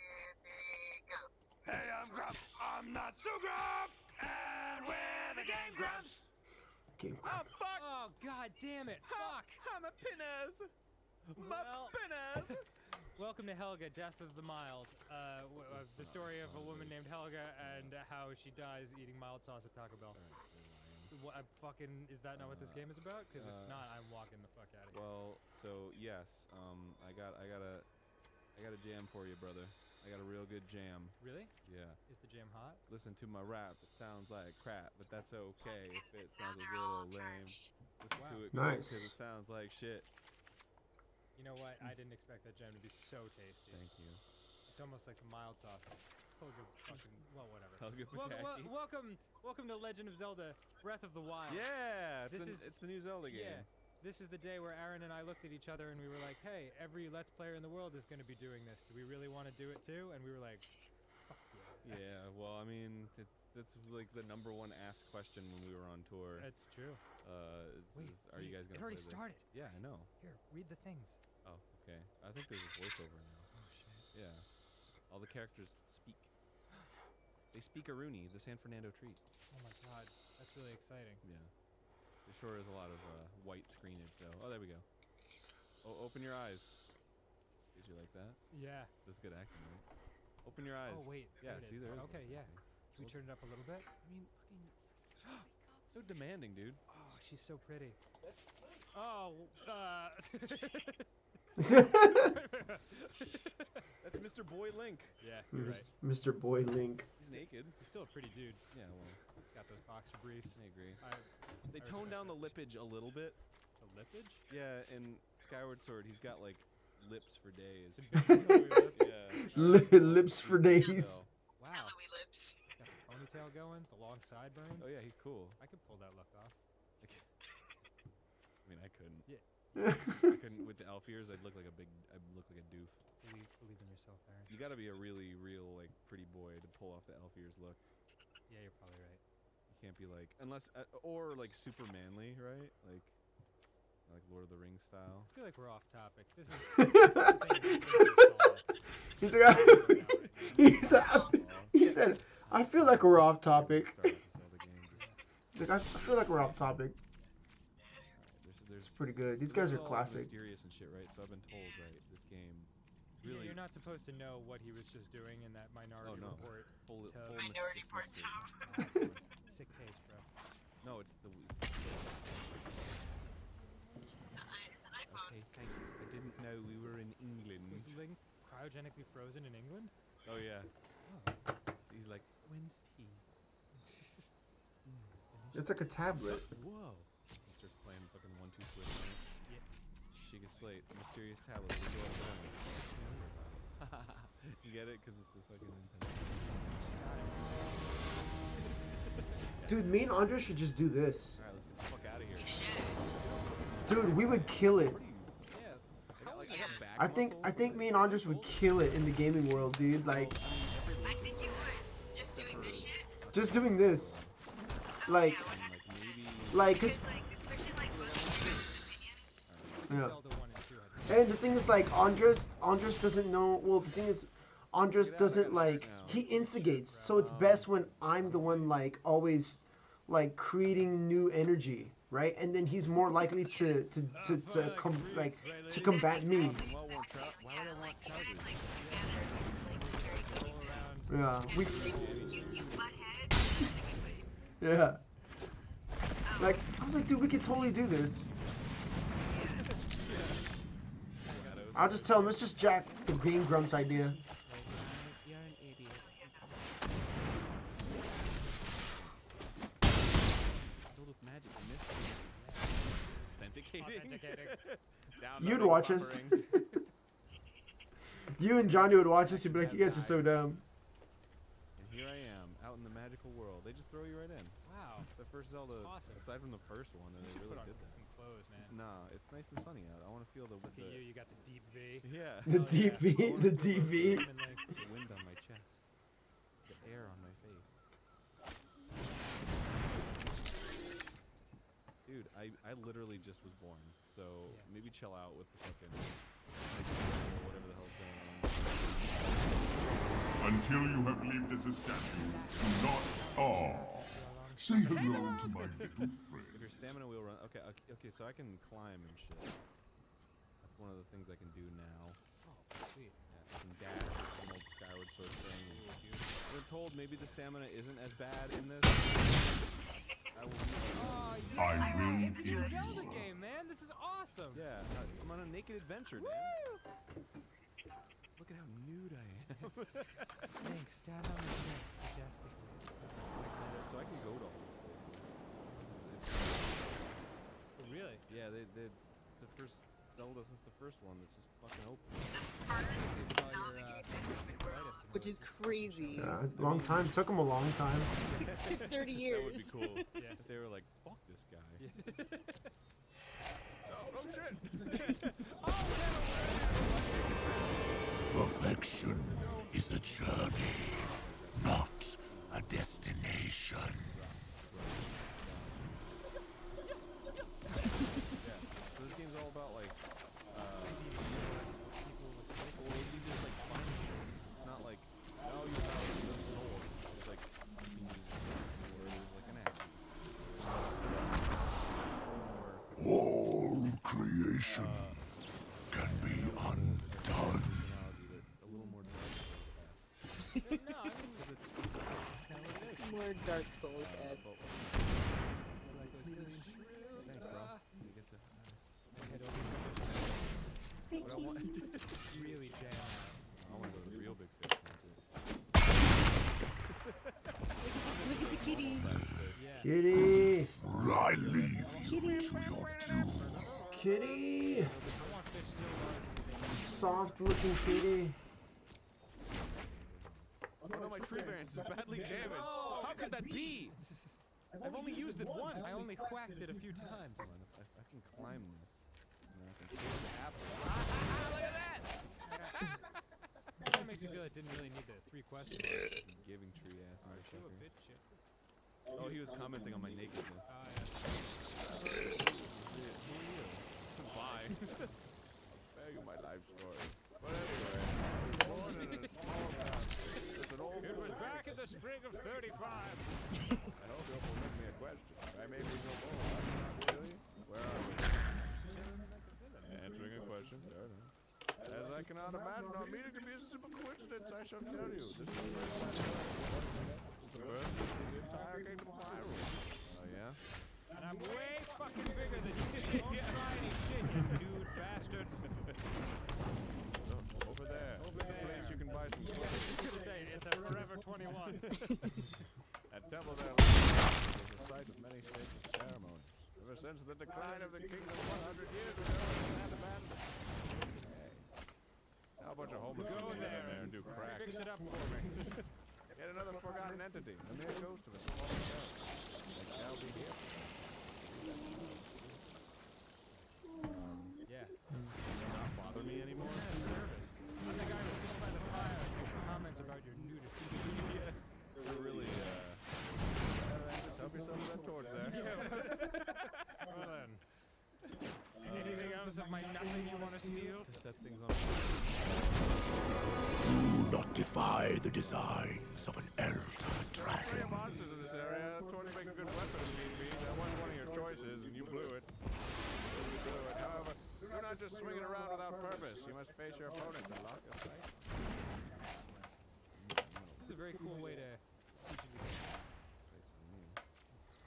S2: 3, go.
S6: Hey, I'm Grump. I'm not so Grump. And we're the Game Grumps.
S1: Game
S3: Oh,
S1: Grump.
S3: fuck!
S8: Oh, god damn it! Fuck!
S3: I'm a Pinez! My
S8: Well-
S3: Pinez!
S8: Welcome to Helga, Death of the Mild. The story of a woman named Helga and how she dies eating mild sauce at Taco Bell. What, is that not what this game is about? Because if not, I'm walking the fuck out of here.
S3: Well, so yes, I got a jam for you, brother. I got a real good jam.
S8: Really?
S3: Yeah.
S8: Is the jam hot?
S3: Listen to my rap. It sounds like crap, but that's okay if it sounds a little lame. Listen
S8: Wow.
S3: to it
S1: Nice.
S3: because it sounds like shit.
S8: You know what? I didn't expect that jam to be so tasty.
S3: Thank you.
S8: It's almost like the mild sauce. Helga fucking, well, whatever.
S3: Helga
S8: Welcome,
S3: Pataki.
S8: welcome to Legend of Zelda: Breath of the Wild.
S3: Yeah,
S8: This
S3: it's the new Zelda game.
S8: Yeah. This is the day where Aaron and I looked at each other and we were like, hey, every Let's Player in the world is going to be doing this. Do we really want to do it too? And we were like, fuck yeah.
S3: Yeah, well, I mean, that's like the #1 asked question when we were on tour.
S8: That's true.
S3: Are you guys gonna
S8: It already
S3: play this?
S8: started.
S3: Yeah, I know.
S8: Here, read the things.
S3: Oh, okay. I think there's a voiceover now.
S8: Oh, shit.
S3: Yeah. All the characters speak. They speak Aruni, the San Fernando treat.
S8: Oh my god. That's really exciting.
S3: Yeah. There sure is a lot of white screenage, though. Oh, there we go. Oh, open your eyes. Did you like that?
S8: Yeah.
S3: That's good acting, right? Open your eyes.
S8: Oh, wait.
S3: Yeah,
S8: there it
S3: see,
S8: is.
S3: there is
S8: Okay,
S3: voice
S8: yeah.
S3: acting.
S8: Can we turn it up a little bit?
S3: I mean, fucking... so demanding, dude.
S8: Oh, she's so pretty. Oh,
S3: That's Mr. Boy Link.
S8: yeah, you're right.
S1: Mr. Boy Link.
S3: He's naked.
S8: He's still a pretty dude.
S3: Yeah, well,
S8: He's got those boxer briefs.
S3: I agree. They
S8: I respect
S3: toned down
S8: that.
S3: the lippage a little bit.
S8: The lippage?
S3: Yeah, in Skyward Sword, he's got like lips for days.
S8: Some big pillowy lips.
S3: Yeah.
S1: Lips for days.
S3: So-
S8: Wow.
S2: Pillowy lips.
S8: Got the ponytail going, the long sideburns.
S3: Oh yeah, he's cool.
S8: I could pull that look off.
S3: I mean, I couldn't.
S8: Yeah.
S3: I couldn't with the elf ears. I'd look like a doof.
S8: Believe in yourself, Aaron.
S3: You got to be a really real like pretty boy to pull off the elf ears look.
S8: Yeah, you're probably right.
S3: You can't be like unless or like super manly, right? Like Lord of the Rings style.
S8: I feel like we're off topic. This is
S1: He said, I feel like we're off topic.
S3: Start with the Zelda game.
S1: He's like, I feel like we're off topic.
S3: There's
S1: It's pretty good. These guys are
S3: all
S1: classic.
S3: mysterious and shit, right? So I've been told, right? This game really.
S8: You're not supposed to know what he was just doing in that Minority
S3: no.
S8: Report.
S3: Full
S8: tub.
S7: Minority
S3: it's
S7: Report
S3: mystery.
S8: Sick pace, bro.
S3: No, it's the
S7: It's an iPhone.
S3: Okay, thanks. I didn't know we were in England.
S8: Was Link cryogenically frozen in England?
S3: Oh yeah.
S8: Oh.
S3: So he's like, when's tea?
S1: It's like a tablet.
S3: Whoa. He starts playing fucking 1-2 switch.
S8: Yeah.
S3: Sheikah Slate, mysterious tablet. We go up You get it? Because it's the fucking Nintendo.
S1: Dude, me and Andre should just do this.
S3: Alright, let's get the fuck out of here.
S7: You should.
S1: Dude, we would kill it.
S3: What are you?
S8: Yeah.
S3: I got, like, I
S7: Yeah.
S3: got back
S1: I think me and Andres would kill it in the gaming world, dude. Like,
S7: I think you would. Just doing this shit.
S1: just doing this. Like,
S7: Yeah, what
S3: Like maybe.
S1: like,
S7: Because,
S1: cause,
S7: especially like most of your opinions.
S1: yeah.
S8: Zelda 1 and 2 had
S1: And the thing is, like, Andres doesn't know. Well, the thing is, Andres doesn't like. He instigates, so it's best when I'm the one like always, like creating new energy, right? And then he's more likely to combat me.
S3: Well, we'll try. Why would I want
S7: Like, you guys,
S3: trousers?
S7: like, work together, like, very cohesive.
S1: Yeah, we.
S7: You butt heads in a good way.
S1: Yeah. Like, I was like, dude, we could totally do this. I'll just tell him, let's just jack the Game Grumps idea.
S3: You're an idiot. Filled with magic and mystery. Authenticating.
S1: You'd watch us. You and Johnny would watch us, you'd be like, you guys are so dumb.
S3: And here I am, out in the magical world. They just throw you right in.
S8: Wow.
S3: The first Zelda,
S8: Awesome.
S3: aside from the first one,
S8: You
S3: they
S8: should
S3: really
S8: put on
S3: did that.
S8: some clothes, man.
S3: Nah, it's nice and sunny out. I want to feel the
S8: Look at you, you got the deep V.
S3: Yeah.
S1: The
S8: Oh,
S1: deep
S8: yeah.
S1: V, the deep V.
S8: Cinnamon Link.
S3: The wind on my chest. The air on my face. Dude, I literally just was born, so
S8: Yeah.
S3: maybe chill out with the fucking whatever the hell's going on.
S4: Until you have lived as a statue, do not say hello to my little friend.
S3: If your stamina wheel run, okay, so I can climb and shit. That's one of the things I can do now.
S8: Oh, sweet.
S3: Yeah, I can dash, an old Skyward Sword thing. I've been told maybe the stamina isn't as bad in this. I will
S8: Oh,
S4: I will
S8: It's a new
S4: give
S8: Zelda
S4: you
S8: game, man. This is awesome.
S3: Yeah, I'm on a naked adventure, Dan. Look at how nude I am.
S8: Link, stand on the ship majestically.
S3: So I can go to all these places.
S8: Oh, really?
S3: Yeah, it's the first Zelda since the first one that's just fucking open.
S7: First
S8: They saw
S7: Zelda
S8: your
S7: game.
S8: synchronitis and
S2: Which is crazy.
S1: Yeah, long time. Took him a long time.
S2: Took 30
S3: That would be
S2: years.
S3: cool.
S8: Yeah.
S3: If they were like, fuck this guy.
S4: Oh shit!
S9: Perfection is a journey, not a destination.
S3: Yeah. So this game's all about like, well, you just like find shit. It's not like, oh, you found the sword. It's like, you can use where there's like an action.
S9: All creation can be undone.
S3: Personality that's a little more Dark Souls-esque.
S8: No, I mean,
S3: 'Cause it's kind of what it is.
S2: More Dark Souls-esque.
S3: But-
S8: like those alien shrimp.
S3: Thanks, bro. You get to,
S8: Head over to the fish
S3: what I want.
S8: tank. Really jam out.
S3: I want to go to the real big fish.
S2: Look at the kitty.
S8: Yeah.
S1: Kitty,
S9: I leave
S2: Kitty.
S9: to your doom.
S1: kitty,
S8: I want fish so large.
S1: soft looking kitty.
S3: Oh no, my tree branch is badly damaged. How could that be? I've only used it once.
S8: I only whacked it a few times.
S3: Hold on, if I can climb this, and then I can shoot the apple.
S8: Look at that! That makes me feel it didn't really need the 3 question marks.
S3: You giving tree ass
S8: Aren't you a
S3: motherfucker.
S8: bitch shit?
S3: Oh, he was commenting on my nakedness.
S8: Oh, yeah.
S3: Who are you? Bye. I'll spare you my life story. But anyway, I was born in a small town. It's an old.
S8: It was back in the spring of 35.
S3: I hope you'll permit me a question. I may be no more. Not really. Where are we? Answering a question. Fair enough. As I cannot imagine our meeting to be a simple coincidence, I shall tell you. This is the birth of the entire kingdom of Hyrule. Oh, yeah?
S8: And I'm way fucking bigger than you. Don't try any shit, you nude bastard.
S3: Over there.
S8: Over
S3: There's a
S8: there.
S3: place you can buy some
S8: Yeah, I
S3: clothes.
S8: was gonna say, it's a Forever 21.
S3: At Temple there is a site of many sacred ceremonies. Ever since the decline of the kingdom 100 years ago, it's been abandoned. Hey. Now a bunch of homeless people get in there and do crack.
S8: Fix it up for me.
S3: Yet another forgotten entity, a mere ghost of a small town. They shall be here.
S8: Yeah.
S3: Do not bother me anymore.
S8: Service. I'm the guy who sits by the fire and makes comments about your nudity.
S3: Yeah. You're really, just help yourself to that torch there.
S8: Well then. Anything else of my nothing you want to steal?
S3: To set things on.
S9: Do not defy the designs of an elder
S3: There are plenty
S9: dragon.
S3: of monsters in this area. Torch make a good weapon if need be. That wasn't one of your choices, and you blew it. You blew it. However, do not just swing it around without purpose. You must face your opponents and lock your sight.
S8: This is a very cool way to teach you to game.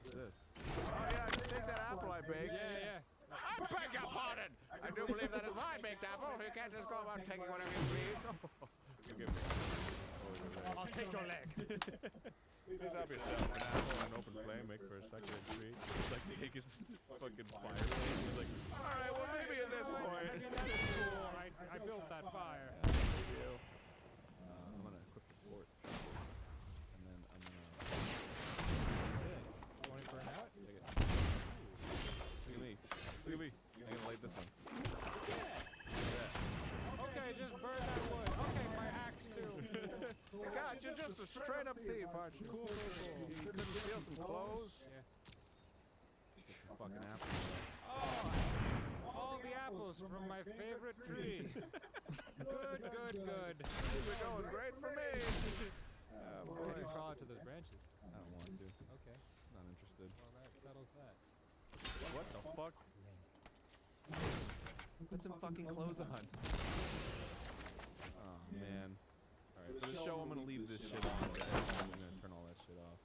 S3: What's this? Oh yeah, take that apple I baked.
S8: Yeah.
S3: I beg your pardon! I do believe that is my baked apple. You can't just go about taking whatever you please. Forgive me.
S8: I'll take your leg.
S3: Please help yourself. An apple and an open flame make for a succulent treat. It's like take his fucking fireplace. He's like, alright, well maybe at this point.
S8: I mean, that is cool. I built that fire.
S3: Thank you. I'm gonna equip the fort. And then I'm gonna...
S8: Want it for an out?
S3: Take it. Look at me. Look at me. I'm gonna light this one.
S8: Okay, just burn that wood. Okay, my axe too.
S3: God, you're just a straight up thief, aren't you?
S8: Cool.
S3: You couldn't steal some clothes?
S8: Yeah.
S3: Get some fucking apples.
S8: Oh, all the apples from my favorite tree. Good.
S3: These are going great for me.
S8: Can you crawl out to those branches?
S3: I don't want to.
S8: Okay,
S3: Not interested.
S8: well that settles that.
S3: What the fuck? Put some fucking clothes on. Oh man. Alright, for the show I'm gonna leave this shit on. I'm gonna turn all that shit off.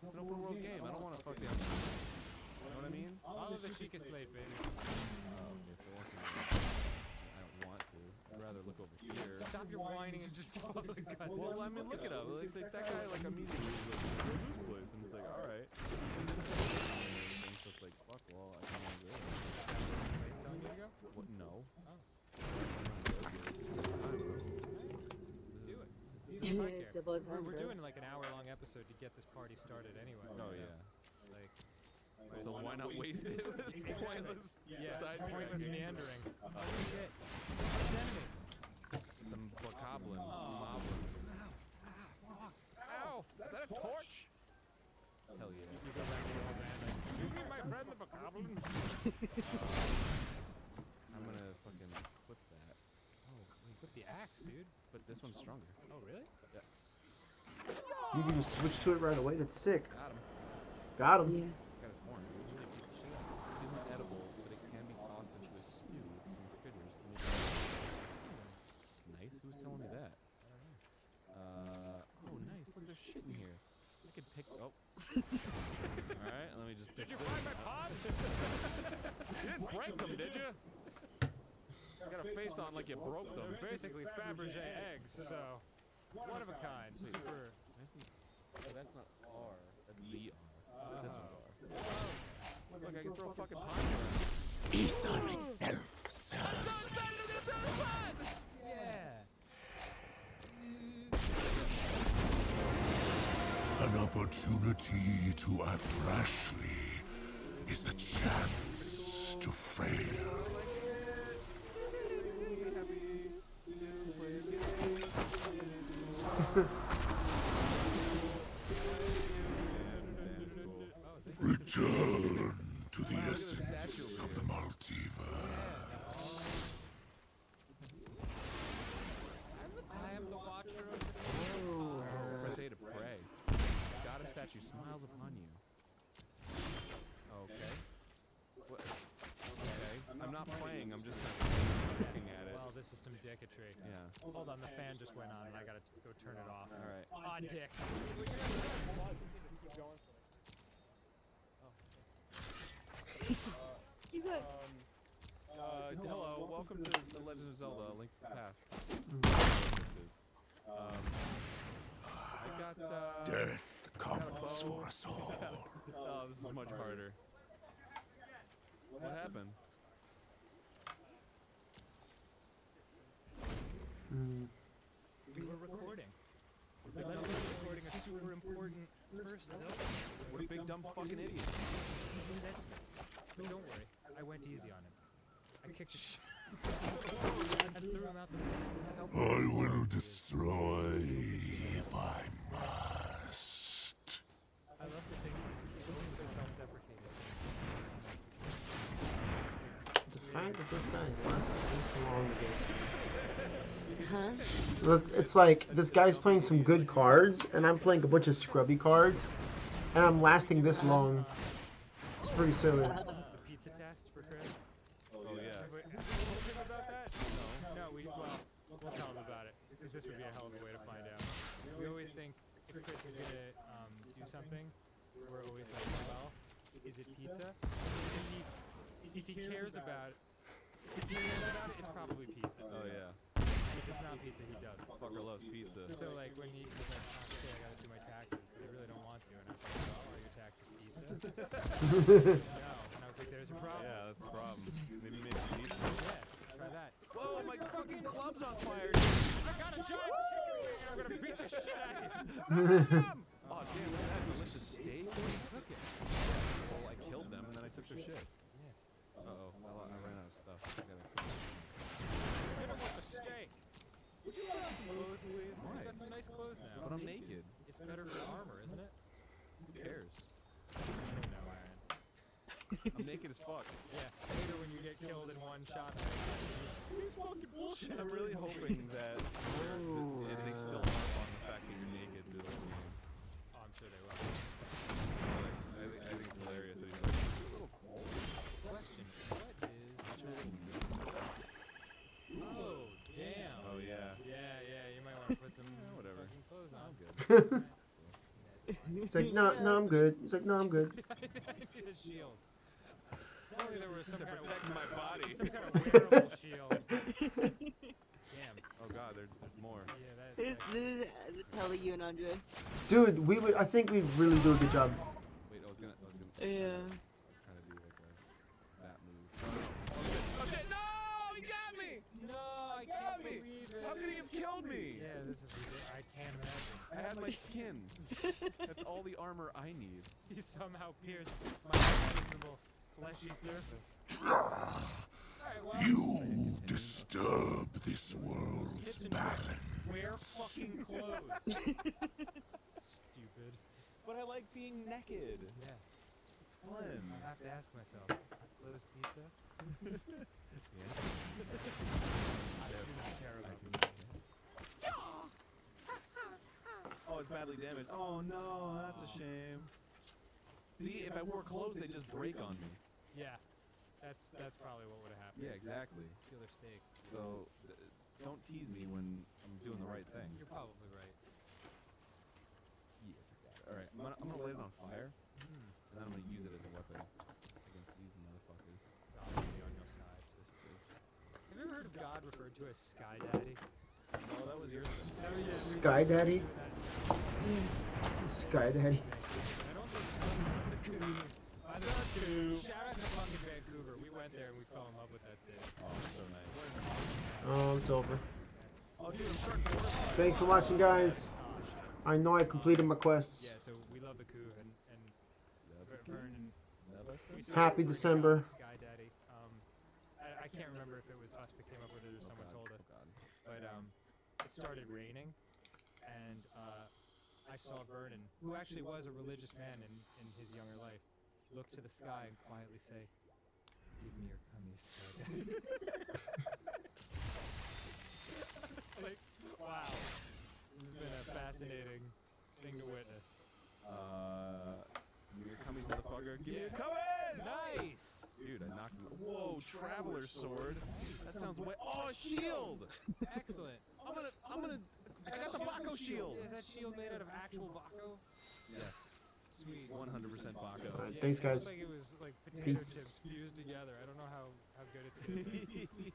S3: It's an open world game. I don't wanna fucking... You know what I mean?
S8: All of the Sheikah Slate, baby.
S3: Okay, so I don't want to. I'd rather look over here.
S8: Stop your whining and just follow the guts.
S3: Well, I mean, look it up. Like that guy, like immediately was like, "Where's this place?" And it's like, "All right." And so it's like, "Fuck, well, I don't want to go."
S8: Slate's telling you to go?
S3: What? No.
S8: Oh. Do it.
S2: It's about time,
S8: We're
S2: bro.
S8: doing like an hour-long episode to get this party started anyway.
S3: Oh
S8: so,
S3: yeah.
S8: Like,
S3: So why not waste it? It's pointless.
S8: yeah,
S3: side
S8: pointless
S3: tracking.
S8: meandering. Oh shit. It's enemy.
S3: The bokoblin.
S8: Oh.
S3: Moblin.
S8: Fuck.
S3: Ow! Is that a torch? Hell yeah.
S8: You go back to the old man. Like, do you mean my friend the Bokoblin?
S3: I'm gonna fucking equip that.
S8: Oh, with the axe, dude.
S3: But this one's stronger.
S8: Oh, really?
S3: Yeah.
S1: You can just switch to it right away. That's sick.
S3: Got him.
S1: Got him.
S2: Yeah.
S3: Got his horn. It isn't edible, but it can be tossed into a stew with some critters to make it nice. Who's telling me that? Oh, nice. Look, there's shit in here. I could pick. Oh. Alright, let me just pick.
S8: Did you find my pots?
S3: You didn't break them, did you? You got a face on like you broke them.
S8: They're basically Fabergé eggs, so one of a kind.
S3: Wait.
S8: Super.
S3: That's not R. That's ZR. This one's R. Look, I can throw a fucking pine around.
S9: Ether itself serves.
S8: Yeah.
S9: An opportunity to act rashly is a chance to fail. Return to the essence of the multiverse.
S8: I am the watcher of the
S3: Press A to pray. Goddess statue smiles upon you. Okay. What? Okay. I'm not playing. I'm just kind of.
S8: some dicketry.
S3: Yeah.
S8: Hold on, the fan just went on and I gotta go turn it off.
S3: Alright.
S8: On dick.
S2: Keep going.
S3: Hello, welcome to The Legend of Zelda: Link to the Past. I got,
S9: Death
S3: got a
S9: comes
S3: bow.
S9: for us all.
S3: Oh, this is much harder. What happened?
S8: We were recording. We were recording a super important first Zelda.
S3: What a big dumb fucking idiot.
S8: That's me. But don't worry, I went easy on him. I kicked the shit. I threw him out the window.
S9: I will destroy if I must.
S8: I love the things he's always so self-deprecating.
S1: The fact that this guy is lasting this long against me.
S2: Huh?
S1: It's like this guy's playing some good cards, and I'm playing a bunch of scrubby cards, and I'm lasting this long. It's pretty silly.
S8: The pizza test for Chris.
S3: Oh, yeah.
S8: Have we told him about that? No, we'll tell him about it, because this would be a hell of a way to find out. We always think if Chris is gonna do something, we're always like, well, is it pizza? If he cares about it, it's probably pizza.
S3: Oh, yeah.
S8: If it's not pizza, he doesn't.
S3: Fucker loves pizza.
S8: So like when he was like, oh shit, I gotta do my taxes, but I really don't want to, and I was like, well, are your taxes pizza? No, and I was like, there's a problem.
S3: Yeah, that's the problem. Maybe make pizza.
S8: Yeah, try that.
S3: Whoa, my fucking club's on fire!
S8: I got a giant chicken wing and I'm gonna beat the shit out of you!
S3: Oh, damn, look at that delicious steak.
S8: You took it.
S3: Well, I killed them and then I took their shit.
S8: Yeah.
S3: Uh-oh, I ran out of stuff. I gotta...
S8: Hit him with the steak. Would you like some clothes, please?
S3: Why?
S8: You got some nice clothes now.
S3: But I'm naked.
S8: It's better for armor, isn't it?
S3: Who cares?
S8: I don't know, Aaron.
S3: I'm naked as fuck.
S8: Yeah, later when you get killed in one shot. Fucking bullshit.
S3: I'm really hoping that they still harp on the fact that you're naked through the whole game.
S8: Oh, I'm sure they will.
S3: Like, I think it's hilarious that he's like, it's a little cold.
S8: Question, what is Oh, damn.
S3: Oh, yeah.
S8: Yeah, you might want to put some
S3: whatever.
S8: fucking clothes on.
S3: I'm good.
S1: It's like, no, I'm good. He's like, no, I'm good.
S8: I need a shield. If only there was some
S3: To
S8: kind
S3: protect my body.
S8: Some kind of wearable shield. Damn.
S3: Oh god, there's more.
S2: This
S8: Yeah,
S2: is hella you and Andres.
S1: Dude, I think we really do a good job.
S3: Wait, I was gonna
S2: Yeah.
S3: trying to do like that move. Oh shit, no! He got me!
S8: No, I can't believe it.
S3: How could he have killed me?
S8: Yeah, this is ridiculous. I can't imagine.
S3: I had my skin. That's all the armor I need.
S8: He somehow pierced my uncomfortable fleshy surface. Alright, well.
S9: You disturb this world's
S8: Tips and tricks.
S9: balance.
S8: Wear fucking clothes. Stupid.
S3: But I like being naked.
S8: Yeah.
S3: It's fun.
S8: I have to ask myself, clothes pizza?
S3: Yeah.
S8: I do not care about them.
S3: Oh, it's badly damaged. Oh no, that's a shame. See, if I wore clothes, they just break on me.
S8: Yeah. That's probably what would have happened.
S3: Yeah, exactly.
S8: Steal their steak.
S3: So, don't tease me when I'm doing the right thing.
S8: You're probably right.
S3: Yes, I got it. Alright, I'm gonna light it on fire, and then I'm gonna use it as a weapon against these motherfuckers.
S8: God will be on your side.
S3: This too.
S8: Have you ever heard of God referred to as Sky Daddy?
S3: Oh, that was yours.
S1: Sky Daddy? Sky Daddy.
S8: I don't think the Coo. By the way, shout out to fucking Vancouver. We went there and we fell in love with that city.
S3: Oh, so nice.
S1: Oh, it's over.
S3: Oh, dude, I'm starting to work.
S1: Thanks for watching, guys. I know I completed my quests.
S8: Yeah, so we love the Coo and Vernon. We
S1: Happy
S8: started
S1: December.
S8: Sky Daddy. I can't remember if it was us that came up with it or someone told us. But it started raining, and I saw Vernon, who actually was a religious man in his younger life, look to the sky and quietly say, "Give me your cummies, Sky Daddy." Like, wow, this has been a fascinating thing to witness.
S3: Give me your cummies, motherfucker. Give me your cummies!
S8: Nice!
S3: Dude, I knocked him. Whoa, Traveler Sword. That sounds way. Oh, shield!
S8: Excellent.
S3: I'm gonna. I got the Baco shield.
S8: Is that shield made out of actual Baco?
S3: Yeah.
S8: Sweet.
S3: 100% Baco.
S1: Alright, thanks,
S8: It looked
S1: guys.
S8: like it was like potato
S1: Peace.
S8: chips fused together. I don't know how good it's gonna be.